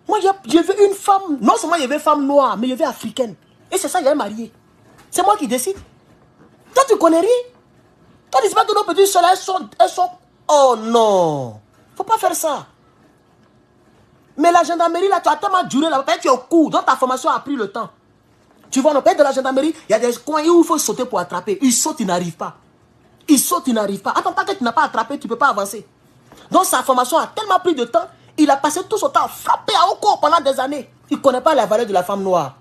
Moi je veux une femme, non seulement je veux une femme noire, mais je veux africaine. Et c'est ça que je vais marier. C'est moi qui décide. Toi tu connais rien. Toi tu sais pas que nos petites soeurs elles sont... Oh non. Faut pas faire ça. Mais la gendarmerie là, tu as tellement duré là, peut-être tu es au cours, donc ta formation a pris le temps. Tu vois, on peut être de la gendarmerie, il y a des coins où il faut sauter pour attraper. Il saute, il n'arrive pas. Il saute, il n'arrive pas. Attends, tant que tu n'as pas attrapé, tu ne peux pas avancer. Donc sa formation a tellement pris de temps, il a passé tout son temps à frapper à Oko pendant des années. Il ne connaît pas la valeur de la femme noire.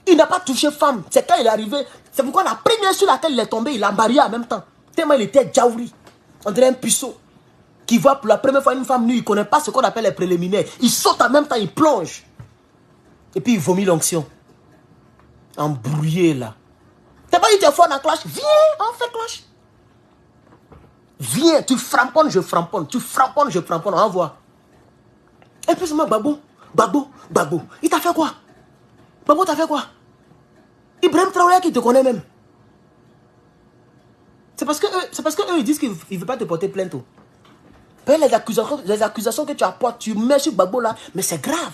Il n'a pas touché femme. C'est quand il est arrivé, c'est pourquoi la première sur laquelle il est tombé, il l'a marié en même temps. Tellement il était djaouri. On dirait un puceau qui voit pour la première fois une femme nue, il ne connaît pas ce qu'on appelle les préliminaires. Il saute en même temps, il plonge. Et puis il vomit l'onction. Embrouillé là. T'as pas dit tu es fort dans clash? Viens, on fait clash. Viens, tu framponnes, je framponne. Tu framponnes, je framponne. On envoie. Et puis c'est moi, Babo. Il t'a fait quoi? Babo t'a fait quoi? Ibrahim Traoré qui te connaît même. C'est parce que eux ils disent qu'ils ne veulent pas te porter plainte. Les accusations que tu apportes, tu mets sur Babo là, mais c'est grave.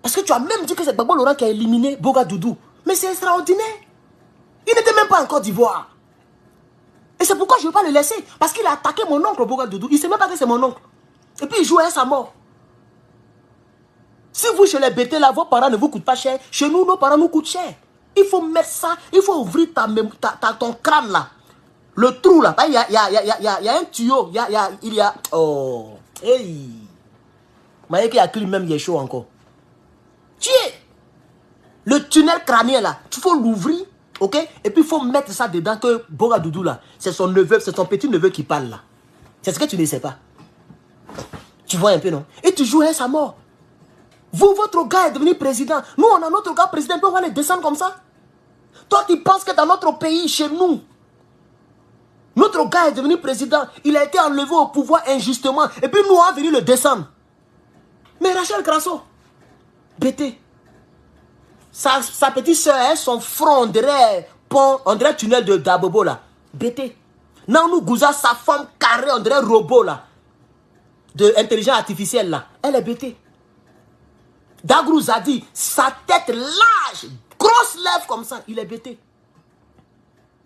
Parce que tu as même dit que c'est Babo Laurent qui a éliminé Boga Doudou. Mais c'est extraordinaire. Il n'était même pas en Côte d'Ivoire. Et c'est pourquoi je ne veux pas le laisser. Parce qu'il a attaqué mon oncle Boga Doudou. Il ne sait même pas que c'est mon oncle. Et puis il jouait à sa mort. Si vous, chez les BT, là, vos parents ne vous coûtent pas cher. Chez nous, nos parents nous coûtent cher. Il faut mettre ça. Il faut ouvrir ton crâne là. Le trou là. Il y a un tuyau. Il y a... Oh. Hey. Mais il y a que lui-même qui est chaud encore. Tiens. Le tunnel crânien là. Tu faut l'ouvrir. Ok? Et puis il faut mettre ça dedans que Boga Doudou là. C'est son neveu, c'est son petit neveu qui parle là. C'est ce que tu ne sais pas. Tu vois un peu, non? Et tu joues à sa mort. Vous, votre gars est devenu président. Nous, on a notre gars président. On va les descendre comme ça. Toi, tu penses que dans notre pays, chez nous, notre gars est devenu président. Il a été enlevé au pouvoir injustement. Et puis nous, on va venir le descendre. Mais Rachel Grasso, BT, Sa petite soeur, son front, on dirait tunnel de Dabobo là. BT. Nanou Gouza, sa femme carrée, on dirait robot là. De intelligence artificielle là. Elle est BT. Dagrou Zadi, sa tête large, grosse lèvre comme ça, il est BT.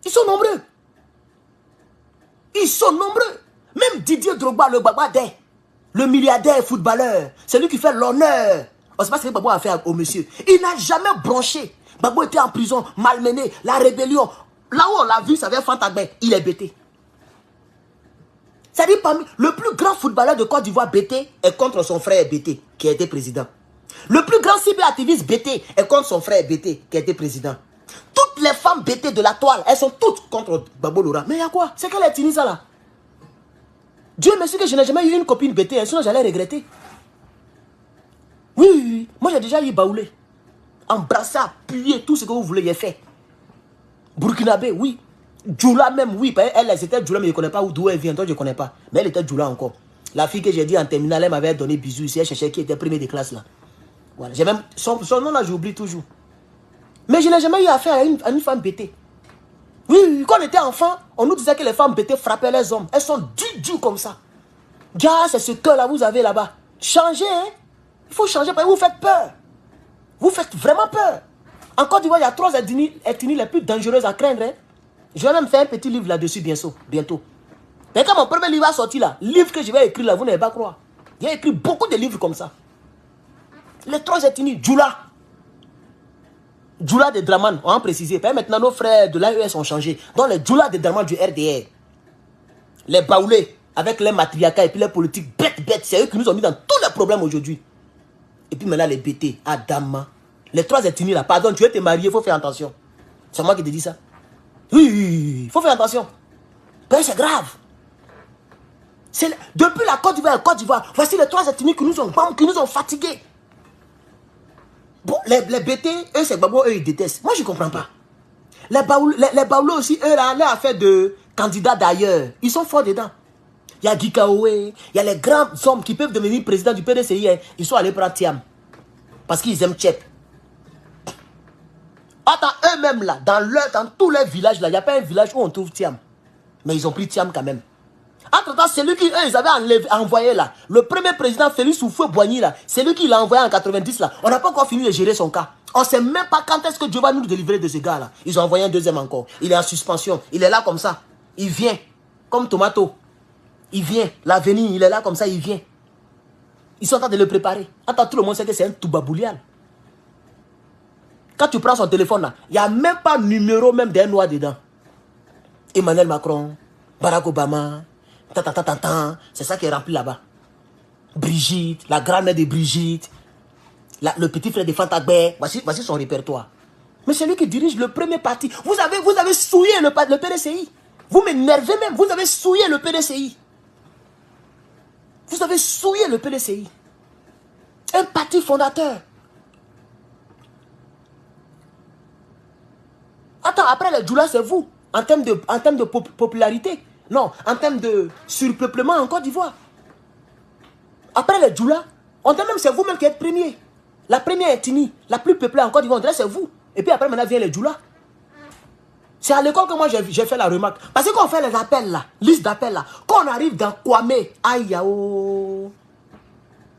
Ils sont nombreux. Ils sont nombreux. Même Didier Drogba, le Babadé, le milliardaire footballeur, c'est lui qui fait l'honneur. On ne sait pas ce que Babo a fait au monsieur. Il n'a jamais bronché. Babo était en prison, malmené, la rébellion. Là où on l'a vu, ça vient Fantagbe, il est BT. C'est-à-dire, le plus grand footballeur de Côte d'Ivoire, BT, est contre son frère BT, qui a été président. Le plus grand cyberactiviste BT est contre son frère BT, qui a été président. Toutes les femmes BT de la toile, elles sont toutes contre Babo Laura. Mais il y a quoi? C'est qu'elle est Tunisa là. Dieu merci que je n'ai jamais eu une copine BT, sinon j'allais regretter. Oui, oui, oui. Moi j'ai déjà eu Baoulé. Embrasser, appuyer, tout ce que vous voulez, il est fait. Burkinabé, oui. Djoula même, oui. Elle était Djoula, mais je ne connais pas d'où elle vient, donc je ne connais pas. Mais elle était Djoula encore. La fille que j'ai dit en terminale, elle m'avait donné bisous ici, elle cherchait qui était premier de classe là. Voilà. J'ai même son nom là, j'oublie toujours. Mais je n'ai jamais eu affaire à une femme BT. Oui, oui, quand on était enfant, on nous disait que les femmes BT frappaient les hommes. Elles sont dures comme ça. Gars, c'est ce cœur-là vous avez là-bas. Changez, hein. Il faut changer parce que vous faites peur. Vous faites vraiment peur. En Côte d'Ivoire, il y a 3 ethnies les plus dangereuses à craindre. Hein. Je vais même faire un petit livre là-dessus bientôt. Mais quand mon premier livre a sorti là, livre que je vais écrire là, vous n'allez pas croire. J'ai écrit beaucoup de livres comme ça. Les 3 ethnies, Djoula. Djoula de Draman, on a précisé. Maintenant, nos frères de l'AES ont changé. Donc, les Djoula de Draman du RDR. Les Baoulés, avec les matriarcats et puis les politiques bêtes, c'est eux qui nous ont mis dans tous les problèmes aujourd'hui. Et puis maintenant, les BT, Adama. Les 3 ethnies là, pardon, tu veux te marier, il faut faire attention. C'est moi qui te dis ça. Oui, il faut faire attention. C'est grave. Depuis la Côte d'Ivoire, voici les 3 ethnies qui nous ont fatigués. Bon, les BT, eux, c'est Babo, eux, ils détestent. Moi, je ne comprends pas. Les Baoulés aussi, eux, là, leur affaire de candidats d'ailleurs, ils sont forts dedans. Il y a Guy Kaoué, il y a les grands hommes qui peuvent devenir président du PDCI, hein. Ils sont allés prendre Thiam. Parce qu'ils aiment Tchep. Attends, eux-mêmes là, dans tous les villages là, il n'y a pas un village où on trouve Thiam. Mais ils ont pris Thiam quand même. Entre-temps, c'est lui qui, eux, ils avaient envoyé là. Le premier président Félix Houphouët-Boigny là, c'est lui qui l'a envoyé en 90 là. On n'a pas encore fini de gérer son cas. On ne sait même pas quand est-ce que Dieu va nous délivrer de ce gars là. Ils ont envoyé un deuxième encore. Il est en suspension. Il est là comme ça. Il vient. Comme Tomato. Il vient. L'avenir, il est là comme ça, il vient. Ils sont en train de le préparer. Attends, tout le monde sait que c'est un Toubaboulial. Quand tu prends son téléphone là, il n'y a même pas numéro même d'un noir dedans. Emmanuel Macron, Barack Obama, c'est ça qui est rempli là-bas. Brigitte, la grand-mère de Brigitte, le petit frère de Fantagbe, voici son répertoire. Mais c'est lui qui dirige le premier parti. Vous avez souillé le PDCI. Vous m'énervez même, vous avez souillé le PDCI. Vous avez souillé le PDCI. Un parti fondateur. Attends, après les Djoula, c'est vous. En termes de popularité. Non, en termes de surpeuplement en Côte d'Ivoire. Après les Djoula, on dirait même c'est vous-même qui êtes premier. La première ethnie, la plus peuplée en Côte d'Ivoire, on dirait c'est vous. Et puis après, maintenant vient les Djoula. C'est à l'école que moi j'ai fait la remarque. Parce que quand on fait les appels là, liste d'appels là, quand on arrive dans Kwame, aïe yao,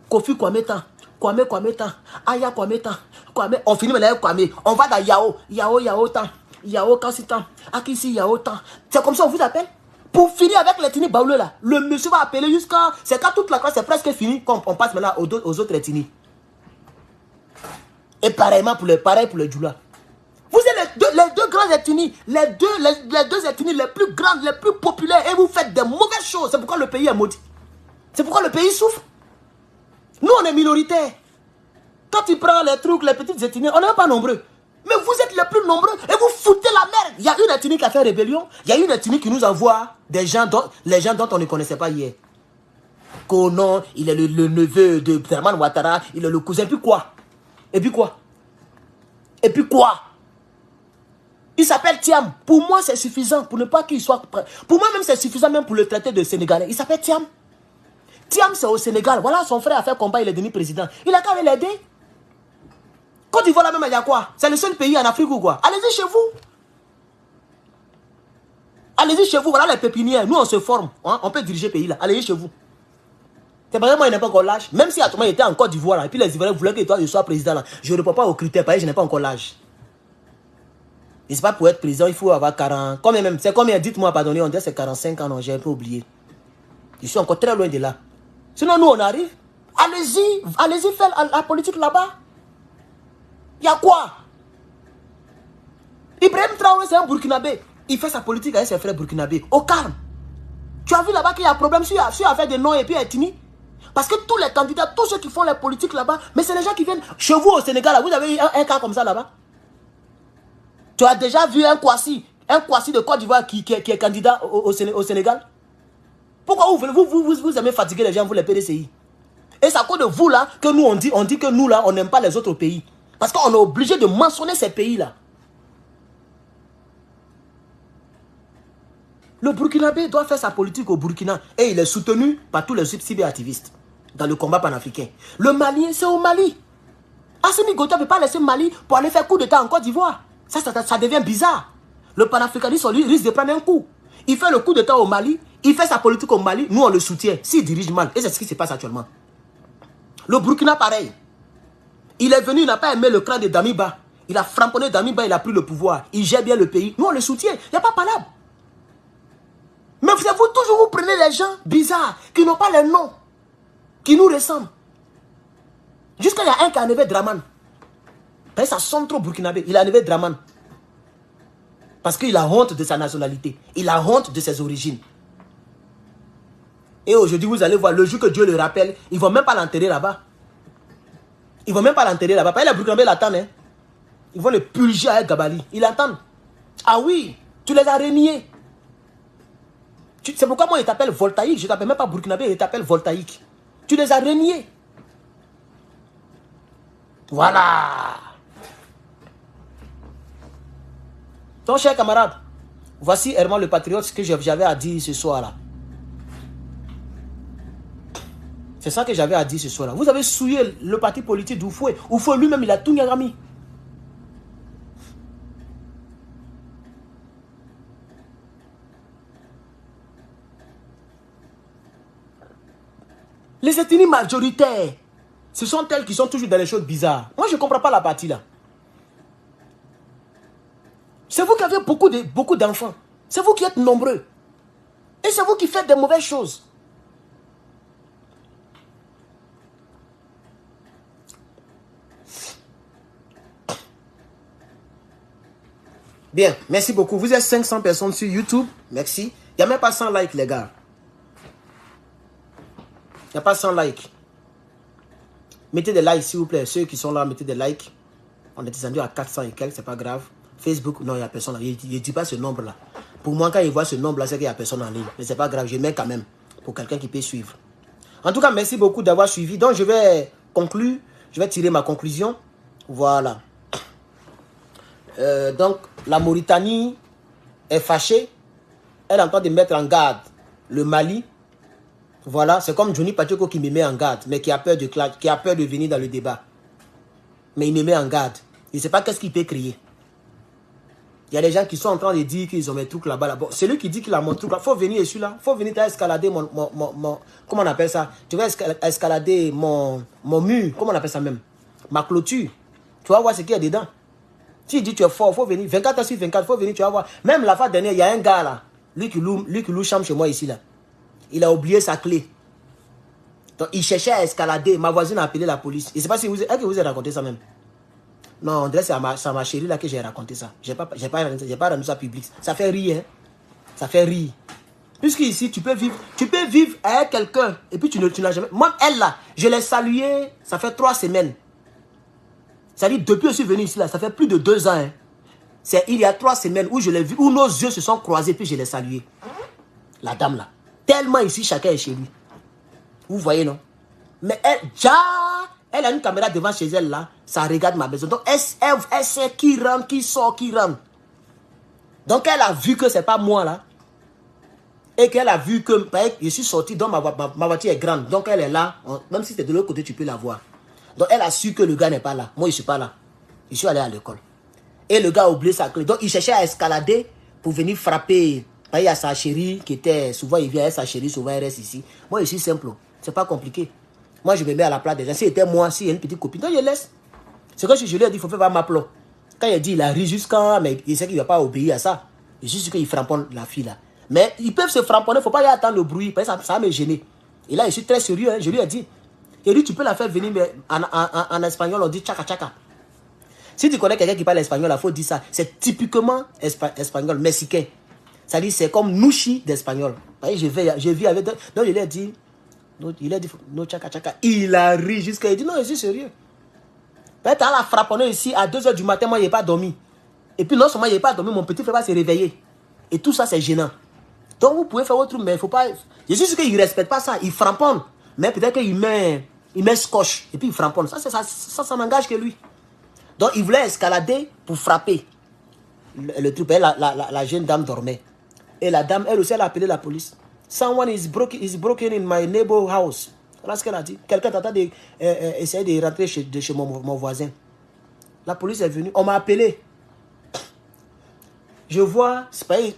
Kofi Kwame Tan, Kwame Tan, Aya Kwame Tan, Kwame, on finit maintenant avec Kwame, on va dans Yao Tan, Yao Kansitan, Akisi Yao Tan. C'est comme ça on vous appelle. Pour finir avec l'ethnie Baoulé là, le monsieur va appeler jusqu'à, c'est quand toute la classe est presque finie, quand on passe maintenant aux autres ethnies. Et pareillement pour les Djoula. Vous êtes les deux grandes ethnies, les deux ethnies les plus grandes, les plus populaires, et vous faites des mauvaises choses. C'est pourquoi le pays est maudit. C'est pourquoi le pays souffre. Nous, on est minoritaires. Quand tu prends les trucs, les petites ethnies, on n'est pas nombreux. Mais vous êtes les plus nombreux et vous foutez la merde. Il y a une ethnie qui a fait rébellion. Il y a une ethnie qui nous envoie les gens dont on ne connaissait pas hier. Konon, il est le neveu de Herman Ouattara, il est le cousin. Et puis quoi? Il s'appelle Thiam. Pour moi, c'est suffisant pour ne pas qu'il soit... Pour moi, même, c'est suffisant même pour le traiter de Sénégalais. Il s'appelle Thiam. Thiam, c'est au Sénégal. Voilà, son frère a fait combat, il est devenu président. Il a qu'à l'aider. Côte d'Ivoire, là même, il y a quoi? C'est le seul pays en Afrique ou quoi? Allez-y chez vous. Allez-y chez vous, voilà les pépinières. Nous, on se forme. Hein? On peut diriger le pays là. Allez-y chez vous. C'est pas moi, il n'est pas encore l'âge. Même si à tout moment, il était en Côte d'Ivoire, et puis les Ivoiriens voulaient que toi, je sois président là. Je ne réponds pas aux critères, parce que je n'ai pas encore l'âge. Et c'est pas pour être président, il faut avoir 40. Combien même? C'est combien? Dites-moi, pardonnez, on dit c'est 45 ans, non, j'ai un peu oublié. Je suis encore très loin de là. Sinon, nous, on arrive. Allez-y faire la politique là-bas. Il y a quoi? Ibrahim Traoré, c'est un Burkinabé. Il fait sa politique avec ses frères burkinabés. Au calme. Tu as vu là-bas qu'il y a un problème sur affaire des noms et puis ethnie. Parce que tous les candidats, tous ceux qui font la politique là-bas, mais c'est les gens qui viennent. Chez vous au Sénégal, là, vous avez eu un cas comme ça là-bas. Tu as déjà vu un Kwasi de Côte d'Ivoire qui est candidat au Sénégal? Pourquoi vous aimez fatiguer les gens, vous les PDCI? Et c'est à cause de vous là que nous on dit que nous là, on n'aime pas les autres pays. Parce qu'on est obligé de mentionner ces pays-là. Le Burkinabé doit faire sa politique au Burkina. Et il est soutenu par tous les cyberactivistes dans le combat panafricain. Le Mali, c'est au Mali. Assimi Goïta ne peut pas laisser Mali pour aller faire coup d'état en Côte d'Ivoire. Ça devient bizarre. Le panafricanisme risque de prendre un coup. Il fait le coup d'état au Mali, il fait sa politique au Mali, nous on le soutient. S'il dirige mal, et c'est ce qui se passe actuellement. Le Burkina, pareil. Il est venu, il n'a pas aimé le clan de Damiba. Il a framponné Damiba, il a pris le pouvoir. Il gère bien le pays. Nous on le soutient. Il n'y a pas palabre. Mais vous toujours vous prenez les gens bizarres, qui n'ont pas les noms, qui nous ressemblent. Jusqu'à il y a un qui a enlevé Draman. Ça sonne trop burkinabé. Il a enlevé Draman. Parce qu'il a honte de sa nationalité. Il a honte de ses origines. Et aujourd'hui, vous allez voir, le jour que Dieu le rappelle, ils ne vont même pas l'enterrer là-bas. Ils ne vont même pas l'enterrer là-bas. Parce que les Burkinabés l'attendent. Hein. Ils vont le purger avec Gabali. Ils l'attendent. Ah oui, tu les as reniés. C'est pourquoi moi, il t'appelle voltaïque. Je ne t'appelle même pas burkinabé, il t'appelle voltaïque. Tu les as reniés. Voilà. Donc, chers camarades, voici Herman le Patriote, ce que j'avais à dire ce soir-là. C'est ça que j'avais à dire ce soir-là. Vous avez souillé le parti politique d'Oufoué. Oufoué lui-même, il a tout niagami. Les ethnies majoritaires, ce sont elles qui sont toujours dans les choses bizarres. Moi, je ne comprends pas la partie là. C'est vous qui avez beaucoup d'enfants. C'est vous qui êtes nombreux. Et c'est vous qui faites des mauvaises choses. Bien, merci beaucoup. Vous êtes 500 personnes sur YouTube. Merci. Il n'y a même pas 100 likes, les gars. Il n'y a pas 100 likes. Mettez des likes, s'il vous plaît. Ceux qui sont là, mettez des likes. On est descendu à 400 et quelques, c'est pas grave. Facebook, non, il n'y a personne. Il ne dit pas ce nombre-là. Pour moi, quand il voit ce nombre-là, c'est qu'il n'y a personne en ligne. Mais c'est pas grave, je mets quand même. Pour quelqu'un qui peut suivre. En tout cas, merci beaucoup d'avoir suivi. Donc, je vais conclure. Je vais tirer ma conclusion. Voilà. Donc, la Mauritanie est fâchée. Elle est en train de mettre en garde le Mali. Voilà, c'est comme Johnny Pacheco qui me met en garde, mais qui a peur de venir dans le débat. Mais il me met en garde. Il ne sait pas qu'est-ce qu'il peut crier. Il y a des gens qui sont en train de dire qu'ils ont mes trucs là-bas. Bon, c'est lui qui dit qu'il a mon truc là. Il faut venir ici là. Il faut venir escalader mon... Comment on appelle ça? Tu vas escalader mon mur. Comment on appelle ça même? Ma clôture. Tu vas voir ce qu'il y a dedans. Si il dit tu es fort, il faut venir. 24 heures sur 24, il faut venir, tu vas voir. Même la fois dernière, il y a un gars là. Lui qui loue chambre chez moi ici là. Il a oublié sa clé. Donc il cherchait à escalader. Ma voisine a appelé la police. Je ne sais pas si vous avez raconté ça même. Non, on dirait que c'est à ma chérie là que j'ai raconté ça. Je n'ai pas rendu ça public. Ça fait rire. Hein? Ça fait rire. Puisqu'ici, tu peux vivre avec quelqu'un et puis tu n'as jamais... Moi, elle là, je l'ai saluée, ça fait 3 semaines. C'est-à-dire, depuis que je suis venu ici là, ça fait plus de 2 ans. Hein. C'est il y a 3 semaines où je l'ai vu, où nos yeux se sont croisés puis je l'ai saluée. La dame là. Tellement ici, chacun est chez lui. Vous voyez, non? Mais elle a une caméra devant chez elle là, ça regarde ma maison. Donc elle sait qui rentre, qui sort, qui rentre. Donc elle a vu que c'est pas moi là. Et qu'elle a vu que je suis sorti, donc ma voiture est grande. Donc elle est là, même si c'est de l'autre côté, tu peux la voir. Donc elle a su que le gars n'est pas là. Moi, je ne suis pas là. Je suis allé à l'école. Et le gars a oublié sa clé. Donc, il cherchait à escalader pour venir frapper. Il y a sa chérie qui était... Souvent, il vient avec sa chérie, souvent, elle reste ici. Moi, je suis simple. C'est pas compliqué. Moi, je me mets à la place des gens. Si c'était moi, si il y a une petite copine, donc je laisse. C'est comme si je lui ai dit, il faut faire ma plomb. Quand il a dit, il a ri jusqu'à... Mais il sait qu'il ne va pas obéir à ça. Je suis sûr qu'il framponne la fille, là. Mais ils peuvent se framponner, il ne faut pas y attendre le bruit. Parce que ça va me gêner. Et là, je suis très sérieux. Hein. Je lui ai dit, tu peux la faire venir, mais en espagnol, on dit tchaka tchaka. Si tu connais quelqu'un qui parle espagnol, il faut dire ça. C'est typiquement espagnol, mexicain. Ça dit, c'est comme nouchi d'espagnol. J'ai vu avec... Donc, il a dit, no tchaka tchaka. Il a ri jusqu'à... Il dit, non, je suis sérieux. Peut-être à la frapponner ici, à 2 h du matin, moi, je n'ai pas dormi. Et puis, non seulement je n'ai pas dormi, mon petit frère va se réveiller. Et tout ça, c'est gênant. Donc, vous pouvez faire votre truc, mais il ne faut pas... Je suis sûr qu'il ne respecte pas ça. Il framponne. Mais peut-être qu'il met scotch. Et puis, il framponne. Ça n'engage que lui. Donc, il voulait escalader pour frapper le truc. La jeune dame dormait. Et la dame, elle aussi, elle a appelé la police. Someone is broken in my neighbor house. Voilà ce qu'elle a dit. Quelqu'un t'entend essayer de rentrer chez mon voisin. La police est venue. On m'a appelé. Je vois,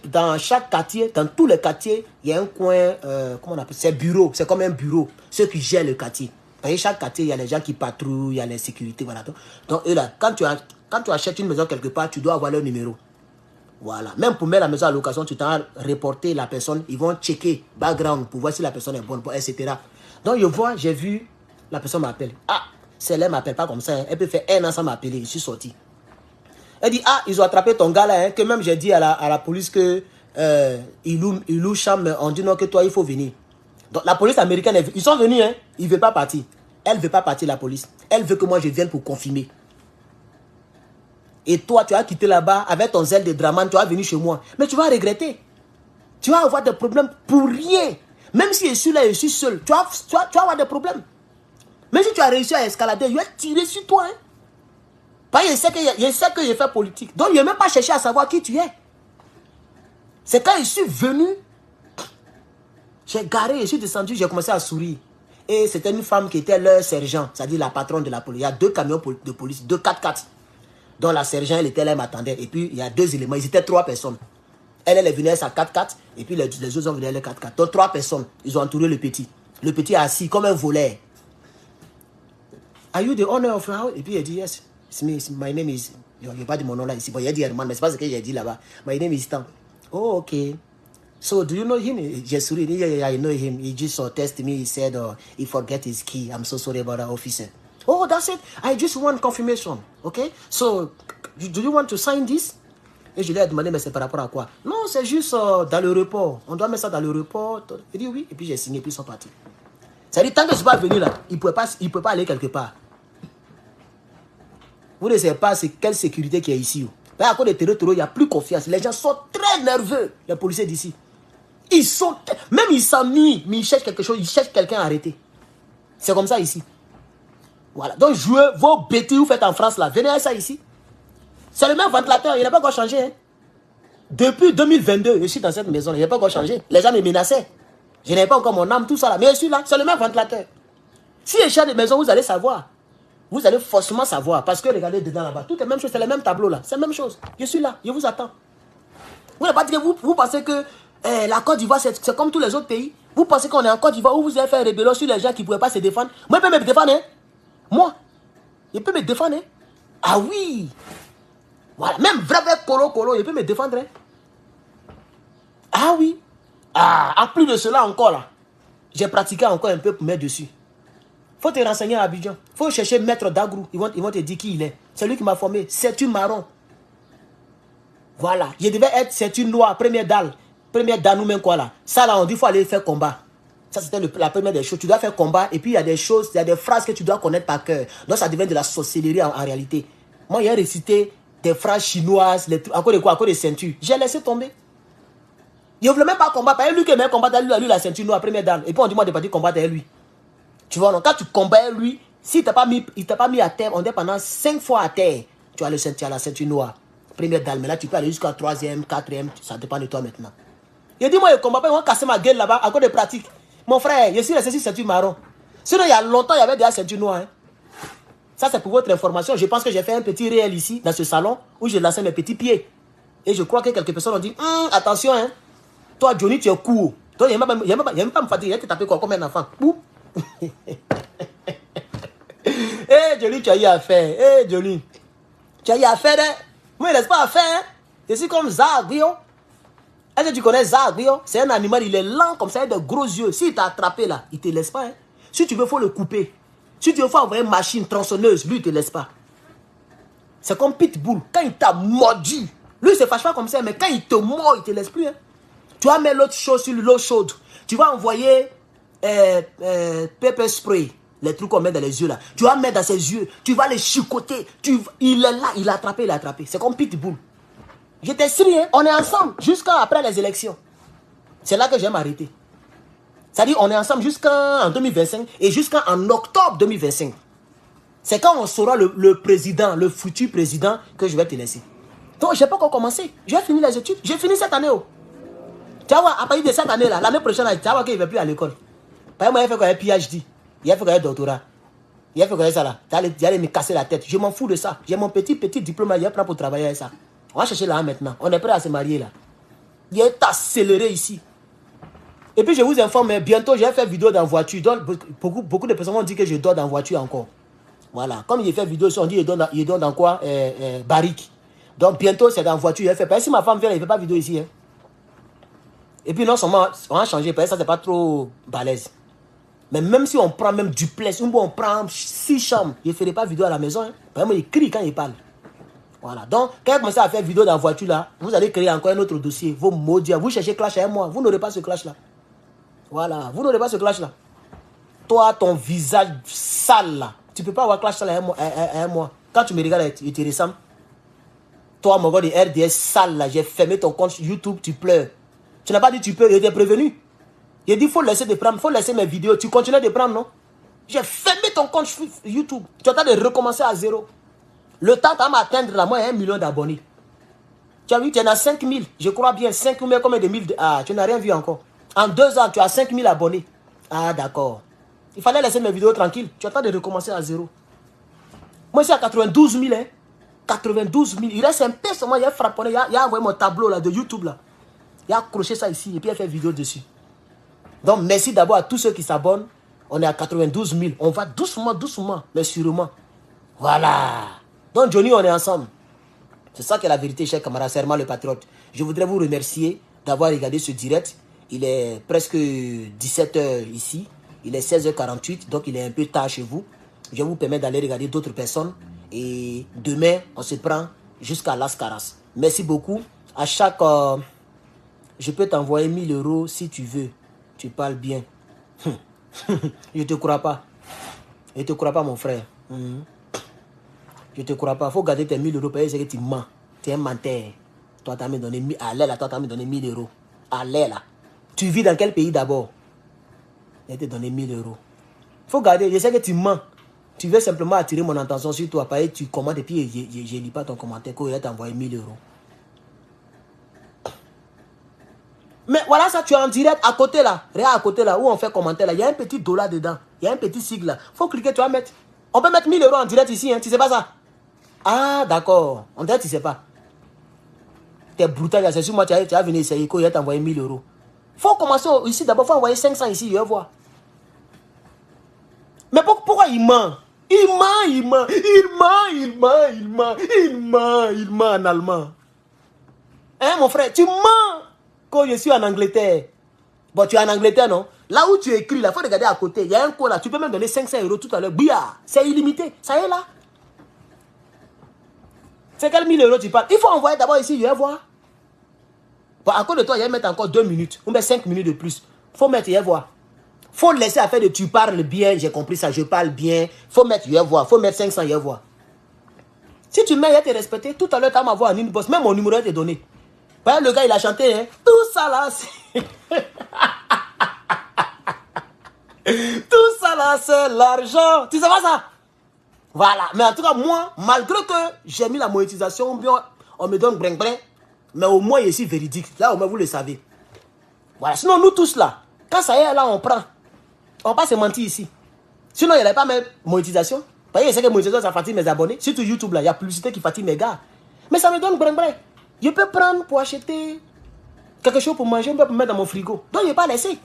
dans chaque quartier, dans tous les quartiers, il y a un coin, comment on appelle ça? C'est bureau. C'est comme un bureau. Ceux qui gèrent le quartier. Dans chaque quartier, il y a les gens qui patrouillent, il y a les sécurités, voilà. Donc, eux là, quand tu achètes une maison quelque part, tu dois avoir leur numéro. Voilà. Même pour mettre la maison à location, tu t'as reporté la personne, ils vont checker background pour voir si la personne est bonne, etc. Donc, j'ai vu, la personne m'appelle. Ah, celle-là ne m'appelle pas comme ça. Hein. Elle peut faire 1 an sans m'appeler. Je suis sorti. Elle dit, ah, ils ont attrapé ton gars là, hein, que même j'ai dit à la police que il loue chambre, on dit non, que toi, il faut venir. Donc, la police américaine, ils sont venus, hein, ils ne veulent pas partir. Elle ne veut pas partir, la police. Elle veut que moi, je vienne pour confirmer. Et toi, tu as quitté là-bas avec ton zèle de draman, tu vas venir chez moi. Mais tu vas regretter. Tu vas avoir des problèmes pour rien. Même si je suis là, je suis seul, tu vas avoir des problèmes. Même si tu as réussi à escalader, je vais tirer sur toi. Hein. Parce que je sais que je fais politique. Donc, je n'ai même pas cherché à savoir qui tu es. C'est quand je suis venu, j'ai garé, je suis descendu, j'ai commencé à sourire. Et c'était une femme qui était leur sergent, c'est-à-dire la patronne de la police. Il y a 2 camions de police, 2 4x4. Donc la sergent, elle était là, elle m'attendait. Et puis, il y a 2 éléments, ils étaient 3 personnes. Elle est venue avec sa 4x4, et puis les autres ont venu avec les 4x4. Donc 3 personnes, ils ont entouré le petit. Le petit est assis comme un voleur. Are you the owner of your house? Et puis il dit, yes, it's me, my name is... Il n'y a pas dit mon nom là ici. Bon, il a dit Herman, mais c'est pas ce qu'il a dit là-bas. My name is Tan. Oh, ok. So, do you know him? J'ai souri. Yeah, I know him. He just tested me. He said he forget his key. I'm so sorry about that, officer. Oh, that's it. I just want confirmation. Okay? So, do you want to sign this? Et je lui ai demandé, mais c'est par rapport à quoi? Non, c'est juste dans le report. On doit mettre ça dans le report. Il dit oui. Et puis j'ai signé, puis ils sont partis. Ça dit, tant que je ne suis pas venu là, il ne peut pas aller quelque part. Vous ne savez pas quelle sécurité qu'il y a ici. À cause des terreurs, il n'y a plus confiance. Les gens sont très nerveux, les policiers d'ici. Même ils s'ennuient, mais ils cherchent quelque chose, ils cherchent quelqu'un à arrêter. C'est comme ça ici. Voilà. Donc, jouez vos bêtises, vous faites en France là. Venez à ça ici. C'est le même ventilateur, il n'a pas encore changé. Hein. Depuis 2022, je suis dans cette maison, il n'a pas encore changé. Les gens me menaçaient. Je n'avais pas encore mon âme, tout ça là. Mais je suis là, c'est le même ventilateur. Si je change de maison, vous allez savoir. Vous allez forcément savoir. Parce que regardez dedans là-bas, tout est la même chose, c'est le même tableau là. C'est la même chose. Je suis là, je vous attends. Vous n'avez pas dit que vous pensez que la Côte d'Ivoire, c'est comme tous les autres pays. Vous pensez qu'on est en Côte d'Ivoire où vous avez fait rébellion sur les gens qui ne pouvaient pas se défendre. Moi, je peux me défendre. Hein? Moi, je peux me défendre. Hein? Ah oui. Voilà, même vrai colo, je peux me défendre. Hein? Ah oui. Ah, en plus de cela encore là, j'ai pratiqué encore un peu pour mettre dessus. Faut te renseigner à Abidjan. Faut chercher Maître Dagrou. Ils vont te dire qui il est. C'est lui qui m'a formé. C'est une marron. Voilà. Je devais être, c'est une noire, première dalle. Première dalle ou même quoi là. Ça là, on dit qu'il faut aller faire combat. Ça c'était la première des choses. Tu dois faire combat et puis il y a des choses, il y a des phrases que tu dois connaître par cœur. Donc ça devient de la sorcellerie en réalité. Moi, j'ai récité des phrases chinoises, à cause de quoi? À cause des ceintures. J'ai laissé tomber. Il ne voulait même pas combattre. Lui qui aimait combattre, lui la ceinture noire, première dame. Et puis on dit moi de partir combattre avec lui. Tu vois, donc quand tu combats avec lui, s'il ne t'a pas mis à terre, on est pendant 5 fois à terre. Tu as la ceinture noire, première dame. Mais là, tu peux aller jusqu'à 3e, 4e, ça dépend de toi maintenant. Il dit moi, je ne combats pas, ils vont casser ma gueule là-bas à cause de pratique. Mon frère, je suis resté sur ceinture marron. Sinon, il y a longtemps, il y avait déjà ceinture noire. Hein. Ça, c'est pour votre information. Je pense que j'ai fait un petit réel ici, dans ce salon, où j'ai lancé mes petits pieds. Et je crois que quelques personnes ont dit, attention, hein. Toi, Johnny, tu es court. Toi, il n'y a même pas me fatiguer. Il a tapé comme un enfant. Eh, Johnny, tu as eu à faire. Eh, Johnny. Tu as eu à faire, hein. Moi, il ne laisse pas à faire, hein. Je suis comme Zag, bio. Est-ce que tu connais Zag, bio? C'est un animal, il est lent comme ça, il a de gros yeux. S'il t'a attrapé là, il ne te laisse pas, hein. Si tu veux, il faut le couper. Si tu veux, il faut envoyer une machine tronçonneuse. Lui, il ne te laisse pas. C'est comme Pitbull. Quand il t'a mordu, lui, il se fâche pas comme ça, mais quand il te mord, il ne te laisse plus, hein. Tu vas mettre l'autre chose sur l'eau chaude. Tu vas envoyer pepper spray. Les trucs qu'on met dans les yeux là. Tu vas mettre dans ses yeux. Tu vas les chicoter. Il est là, il a attrapé, il a attrapé. C'est comme Pitbull. Je t'explique, hein, on est ensemble jusqu'à après les élections. C'est là que j'aime arrêter. C'est-à-dire, on est ensemble jusqu'en 2025 et jusqu'en octobre 2025. C'est quand on saura le président, le futur président, que je vais te laisser. Donc, je n'ai pas encore commencé. Je vais finir les études. J'ai fini cette année. Oh. Tu vas voir, à partir de cette année-là, l'année prochaine, tu vas voir qu'il ne va plus à l'école. Par exemple, il a fait quoi, un PhD. Il a fait quoi, un doctorat. Il a fait quoi, ça là. Il allait me casser la tête. Je m'en fous de ça. J'ai mon petit diplôme, il prend pour travailler avec ça. On va chercher là maintenant. On est prêt à se marier là. Il est accéléré ici. Et puis je vous informe, bientôt je vais faire vidéo dans voiture. Donc, beaucoup de personnes vont dire que je dors dans voiture encore. Voilà. Comme il fait vidéo, on dit il dort dans quoi, barrique. Donc bientôt c'est dans voiture. Il fait. Parce que si ma femme vient, il ne fait pas vidéo ici. Hein. Et puis non seulement, on va changer, parce que ça c'est pas trop balèze. Mais même si on prend même duplex, on prend 6 chambres, je ne ferai pas vidéo à la maison. Hein. Par exemple, il crie quand il parle. Voilà. Donc, quand vous commencez à faire vidéo dans la voiture là, vous allez créer encore un autre dossier. Vous maudire, vous cherchez clash avec moi. Vous n'aurez pas ce clash là. Voilà. Vous n'aurez pas ce clash là. Toi, ton visage sale là, tu ne peux pas avoir clash là avec moi. Quand tu me regardes, il te ressemble. Toi, mon gars de RDS sale là, j'ai fermé ton compte YouTube, tu pleures. Tu n'as pas dit tu peux, il t'ai prévenu. J'ai dit, il faut laisser de prendre, il faut laisser mes vidéos. Tu continues de prendre, non? J'ai fermé ton compte YouTube. Tu es en train de recommencer à zéro. Le temps tu vas m'atteindre là, moi, 1 million d'abonnés. Tu as vu, tu en as 5 000. Je crois bien, 5 000, combien de 1000? Ah, tu n'as rien vu encore. En 2 ans, tu as 5 000 abonnés. Ah, d'accord. Il fallait laisser mes vidéos tranquilles. Tu es en train de recommencer à zéro. Moi, c'est à 92 000, hein. 92 000. Il reste un peu seulement, il a frappé, il a envoyé mon tableau là, de YouTube là. Il a accroché ça ici et puis il a fait vidéo dessus. Donc, merci d'abord à tous ceux qui s'abonnent. On est à 92 000. On va doucement, doucement, mais sûrement. Voilà. Donc, Johnny, on est ensemble. C'est ça qui est la vérité, cher camarade, serment le patriote. Je voudrais vous remercier d'avoir regardé ce direct. Il est presque 17 h ici. Il est 16h48, donc il est un peu tard chez vous. Je vais vous permettre d'aller regarder d'autres personnes. Et demain, on se prend jusqu'à Las Caras. Merci beaucoup. À chaque... je peux t'envoyer 1 000 € si tu veux. Tu parles bien. Je ne te crois pas. Je ne te crois pas, mon frère. Je ne te crois pas. Il faut garder tes 1 000 € parce que tu mens. Tu es un menteur. Toi, tu as me donné 1 000 €. Allez là. Tu vis dans quel pays d'abord? Je te donné 1 000 €. Il faut garder. Je sais que tu mens. Tu veux simplement attirer mon attention sur toi. Parce que tu commandes et puis je ne lis pas ton commentaire. Qu'il va t'envoyer 1 000 €. Mais voilà ça, tu es en direct à côté là. Regarde à côté là, où on fait commentaire là. Il y a un petit dollar dedans. Il y a un petit sigle là. Il faut cliquer, tu vas mettre. On peut mettre 1 000 € en direct ici, hein. Tu sais pas ça? Ah, d'accord. En direct, tu sais pas. Tu es brutal, c'est sûr, moi, tu vas venir essayer, qu'il va t'envoyer 1 000 €. Il faut commencer ici d'abord, il faut envoyer 500 ici, je vais voir. Mais pourquoi il ment? Il ment en allemand. Hein, mon frère, tu mens. Quand je suis en Angleterre. Bon, tu es en Angleterre, non? Là où tu écris, il faut regarder à côté. Il y a un code là. Tu peux même donner 500 € tout à l'heure. C'est illimité. Ça y est là. C'est quel 1 000 € tu parles? Il faut envoyer d'abord ici, je vais voir. Bon, à cause de toi, il va mettre encore 2 minutes. On met 5 minutes de plus. Il faut mettre, je vais voir. Il faut laisser à faire de tu parles bien. J'ai compris ça, je parle bien. Il faut mettre, je vais voir. Il faut mettre 500, je vais voir. Si tu mets, il va te respecter. Tout à l'heure, tu vas m'avoir un inbox. Même mon numéro va te donner. Le gars, il a chanté, hein. Tout ça là, c'est... Tout ça là, c'est l'argent. Tu sais pas ça? Voilà. Mais en tout cas, moi, malgré que j'ai mis la monétisation, bien, on me donne bring bring, mais au moins, je suis véridique. Là, au moins, vous le savez. Voilà. Sinon, nous tous là, quand ça y est, là, on prend. On va pas se mentir ici. Sinon, il n'y avait pas même monétisation. Parce que c'est que monétisation, ça fatigue mes abonnés. Surtout YouTube, là, il y a publicité qui fatigue mes gars. Mais ça me donne brin-brin. Je peux prendre pour acheter quelque chose pour manger, je peux mettre dans mon frigo. Donc, je ne vais pas laisser.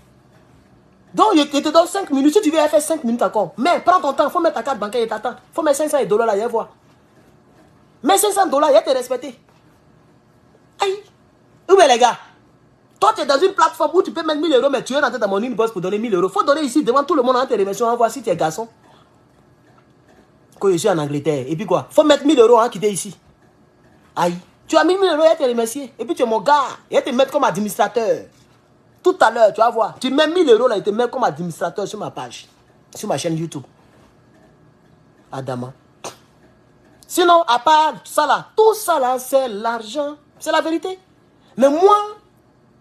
Donc, je te donne 5 minutes. Si tu veux faire 5 minutes encore. Mais prends ton temps. Il faut mettre ta carte bancaire et t'attends. Il faut mettre 500 $ là, viens voir. Mais 500 $, il va te respecter. Aïe. Où est les gars? Toi, tu es dans une plateforme où tu peux mettre 1000 €, mais tu es rentré dans mon inbox pour donner 1000 €. Il faut donner ici devant tout le monde en te remerciant. On va voir si tu es garçon. Quand je suis en Angleterre. Et puis quoi? Il faut mettre 1000 € en quitter ici. Aïe. Tu as mis 1000 €, il va te remercier. Et puis tu es mon gars. Il va te mettre comme administrateur. Tout à l'heure, tu vas voir. Tu mets 1000 € là, il te met comme administrateur sur ma page. Sur ma chaîne YouTube. Adama. Sinon, à part ça là, tout ça là, c'est l'argent. C'est la vérité. Mais moi,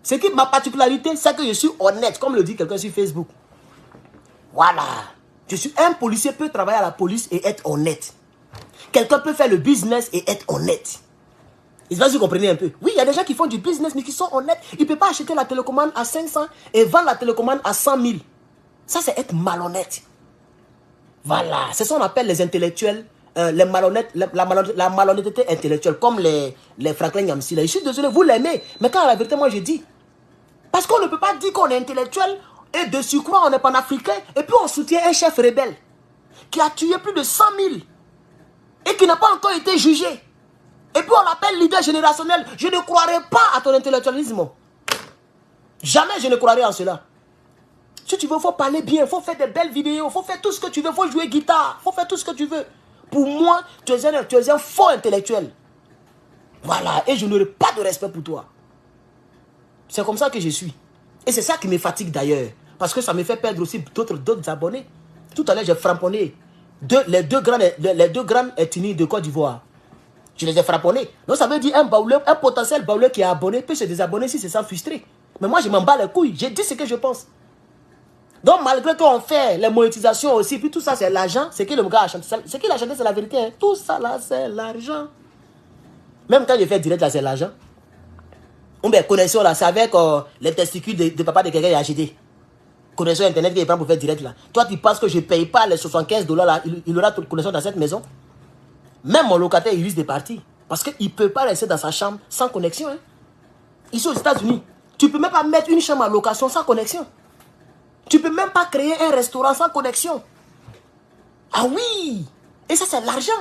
c'est que ma particularité, c'est que je suis honnête, comme le dit quelqu'un sur Facebook. Voilà. Je suis un policier, peut travailler à la police et être honnête. Quelqu'un peut faire le business et être honnête. Je sais pas si vous comprenez un peu. Oui, il y a des gens qui font du business, mais qui sont honnêtes. Ils ne peuvent pas acheter la télécommande à 500 et vendre la télécommande à 100 000. Ça, c'est être malhonnête. Voilà. C'est ça qu'on appelle les intellectuels. Les malhonnêtes, la malhonnêteté intellectuelle, comme les Franklin Nyamsi. Je suis désolé, vous l'aimez. Mais quand la vérité, moi, je dis. Parce qu'on ne peut pas dire qu'on est intellectuel et de surcroît, on est panafricain. Et puis, on soutient un chef rebelle qui a tué plus de 100 000 et qui n'a pas encore été jugé. Et puis, on l'appelle leader générationnel. Je ne croirai pas à ton intellectualisme. Jamais je ne croirai en cela. Si tu veux, il faut parler bien, il faut faire des belles vidéos, il faut faire tout ce que tu veux, il faut jouer guitare, il faut faire tout ce que tu veux. Pour moi, tu es un faux intellectuel. Voilà, et je n'aurai pas de respect pour toi. C'est comme ça que je suis. Et c'est ça qui me fatigue d'ailleurs. Parce que ça me fait perdre aussi d'autres abonnés. Tout à l'heure, j'ai frappé les deux grandes ethnies de Côte d'Ivoire. Je les ai frapponnés. Donc ça veut dire un potentiel baouleur qui est abonné peut se désabonner si c'est sans frustrer. Mais moi, je m'en bats les couilles. J'ai dit ce que je pense. Donc, malgré qu'on fait les monétisations aussi, puis tout ça, c'est l'argent. C'est que le gars a chanté. Ce qu'il a chanté, c'est la vérité. Hein. Tout ça, là, c'est l'argent. Même quand je fais direct, là, c'est l'argent. On met connexion, là, c'est avec les testicules de papa de quelqu'un qui a acheté. Connexion Internet qui prend pour faire direct, là. Toi, tu penses que je ne paye pas les 75 $, là, il aura toute connexion dans cette maison. Même mon locataire, il risque de partir. Parce qu'il ne peut pas rester dans sa chambre sans connexion. Hein. Ici aux États-Unis, tu ne peux même pas mettre une chambre à location sans connexion. Tu ne peux même pas créer un restaurant sans connexion. Ah oui! Et ça, c'est l'argent.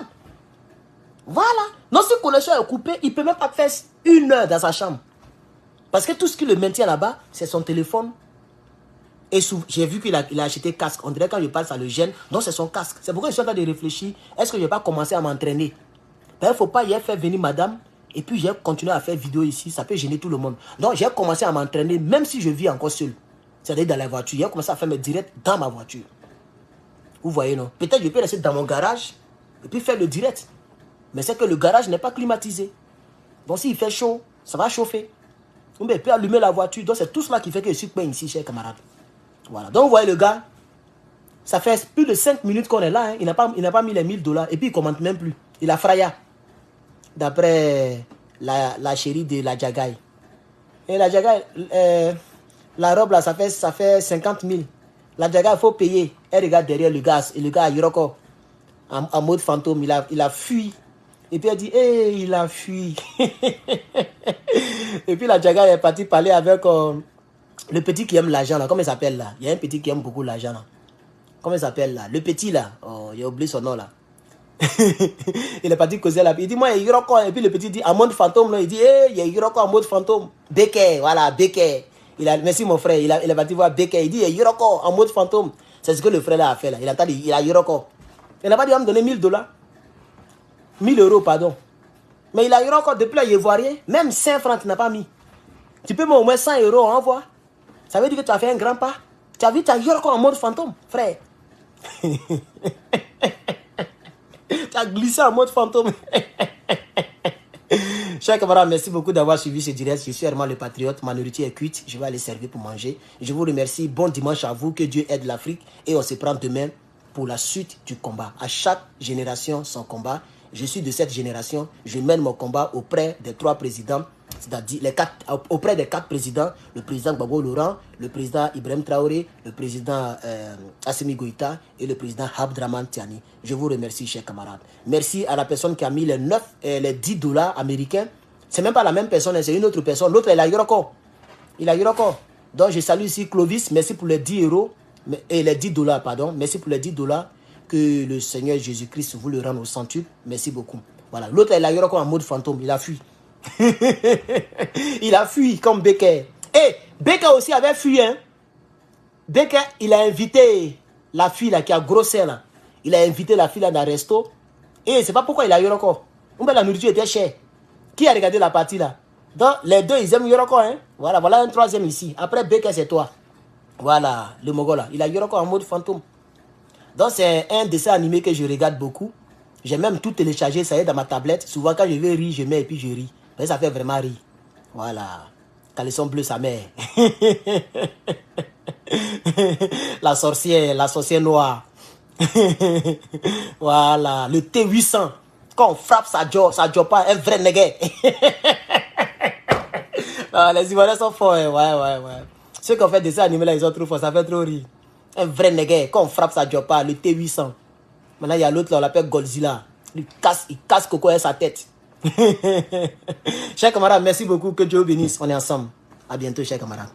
Voilà. Non, si la connexion est coupée, il ne peut même pas faire 1 heure dans sa chambre. Parce que tout ce qui le maintient là-bas, c'est son téléphone. Et j'ai vu qu'il a acheté casque. On dirait que quand je parle, ça le gêne. Non, c'est son casque. C'est pourquoi je suis en train de réfléchir. Est-ce que je ne vais pas commencer à m'entraîner? Il ne faut pas y faire venir madame. Et puis, j'ai continué à faire vidéo ici. Ça peut gêner tout le monde. Donc, j'ai commencé à m'entraîner, même si je vis encore seul. C'est-à-dire dans la voiture. J'ai commencé à faire mes directs dans ma voiture. Vous voyez, non? Peut-être je peux rester dans mon garage et puis faire le direct. Mais c'est que le garage n'est pas climatisé. Donc, s'il fait chaud, ça va chauffer. On peut allumer la voiture. Donc, c'est tout cela qui fait que je suis peint ici, chers camarades. Voilà. Donc, vous voyez le gars, ça fait plus de 5 minutes qu'on est là. Hein. Il n'a pas mis les 1000 $. Et puis, il ne commente même plus. Il a fraya. D'après la chérie de la Jagaï. Et la Jagaï, la robe là, ça fait 50 000. La Jagaï, il faut payer. Elle regarde derrière le gars. Et le gars, il Yoroko, en mode fantôme, il a fui. Et puis elle dit, hey, il a fui. Et puis la Jagaï est partie parler avec le petit qui aime l'argent là. Comment il s'appelle là? Il y a un petit qui aime beaucoup l'argent là. Comment il s'appelle là? Le petit là. Oh, j'ai oublié son nom là. Il est parti causer là. Il dit, moi, il y a Yoroko. Et puis le petit dit, en mode fantôme là. Il dit, hey, il y a Yoroko en mode fantôme. Beke, voilà, Beke. Merci mon frère. Il est parti voir Beke. Il dit, il y a Yoroko en mode fantôme. C'est ce que le frère là a fait là. Il a dit, il a Yoroko. Il n'a pas dit, il va me donner 1000 $. 1000 €, pardon. Mais il a Yoroko depuis là, il ne voit rien. Même 5 francs, tu n'as pas mis. Tu peux mettre au moins 100 € envoie. Ça veut dire que tu as fait un grand pas. Tu as vu, tu as Yoroko en mode fantôme, frère. Tu as glissé en mode fantôme. Chers camarades, merci beaucoup d'avoir suivi ce direct. Je suis Herman le Patriote. Ma nourriture est cuite. Je vais aller servir pour manger. Je vous remercie. Bon dimanche à vous. Que Dieu aide l'Afrique. Et on se prend demain pour la suite du combat. À chaque génération, son combat. Je suis de cette génération. Je mène mon combat auprès des 3 présidents. auprès des 4 présidents, le président Gbagbo Laurent, le président Ibrahim Traoré, le président Assimi Goïta et le président Abdraman Tiani. Je vous remercie, chers camarades. Merci à la personne qui a mis les 10 dollars américains. C'est même pas la même personne, c'est une autre personne. L'autre, il a Yoroko. Il a Yoroko. Donc, je salue ici Clovis. Merci pour les 10 euros. Et les 10 dollars, pardon. Merci pour les 10 dollars. Que le Seigneur Jésus-Christ vous le rende au centuple. Merci beaucoup. Voilà. L'autre, il a Yoroko en mode fantôme. Il a fui. Il a fui comme Becker. Et Becker aussi avait fui. Hein? Becker, il a invité la fille là, qui a grossé là. Il a invité la fille là dans un resto. Et c'est pas pourquoi il a Yoroko. La nourriture était chère. Qui a regardé la partie là? Donc les deux ils aiment Yoroko. Hein? Voilà un troisième ici. Après Becker c'est toi. Voilà le Mogol là. Il a Yoroko en mode fantôme. Donc c'est un dessin animé que je regarde beaucoup. J'ai même tout téléchargé, ça y est dans ma tablette. Souvent quand je veux rire, je mets et puis je ris. Mais ça fait vraiment rire. Voilà. Caleçon bleu sa mère. La sorcière noire. Voilà. Le T800. Quand on frappe, ça joue pas. Un vrai nègre. Les Ivoiriens sont forts. Hein. Ouais. Ceux qui ont fait des dessins animés là, ils sont trop forts. Ça fait trop rire. Un vrai nègre. Quand on frappe, ça joue pas. Le T800. Maintenant, il y a l'autre là, on l'appelle Godzilla. Il casse Coco et sa tête. Chers camarades, merci beaucoup. Que Dieu vous bénisse. On est ensemble. À bientôt, chers camarades.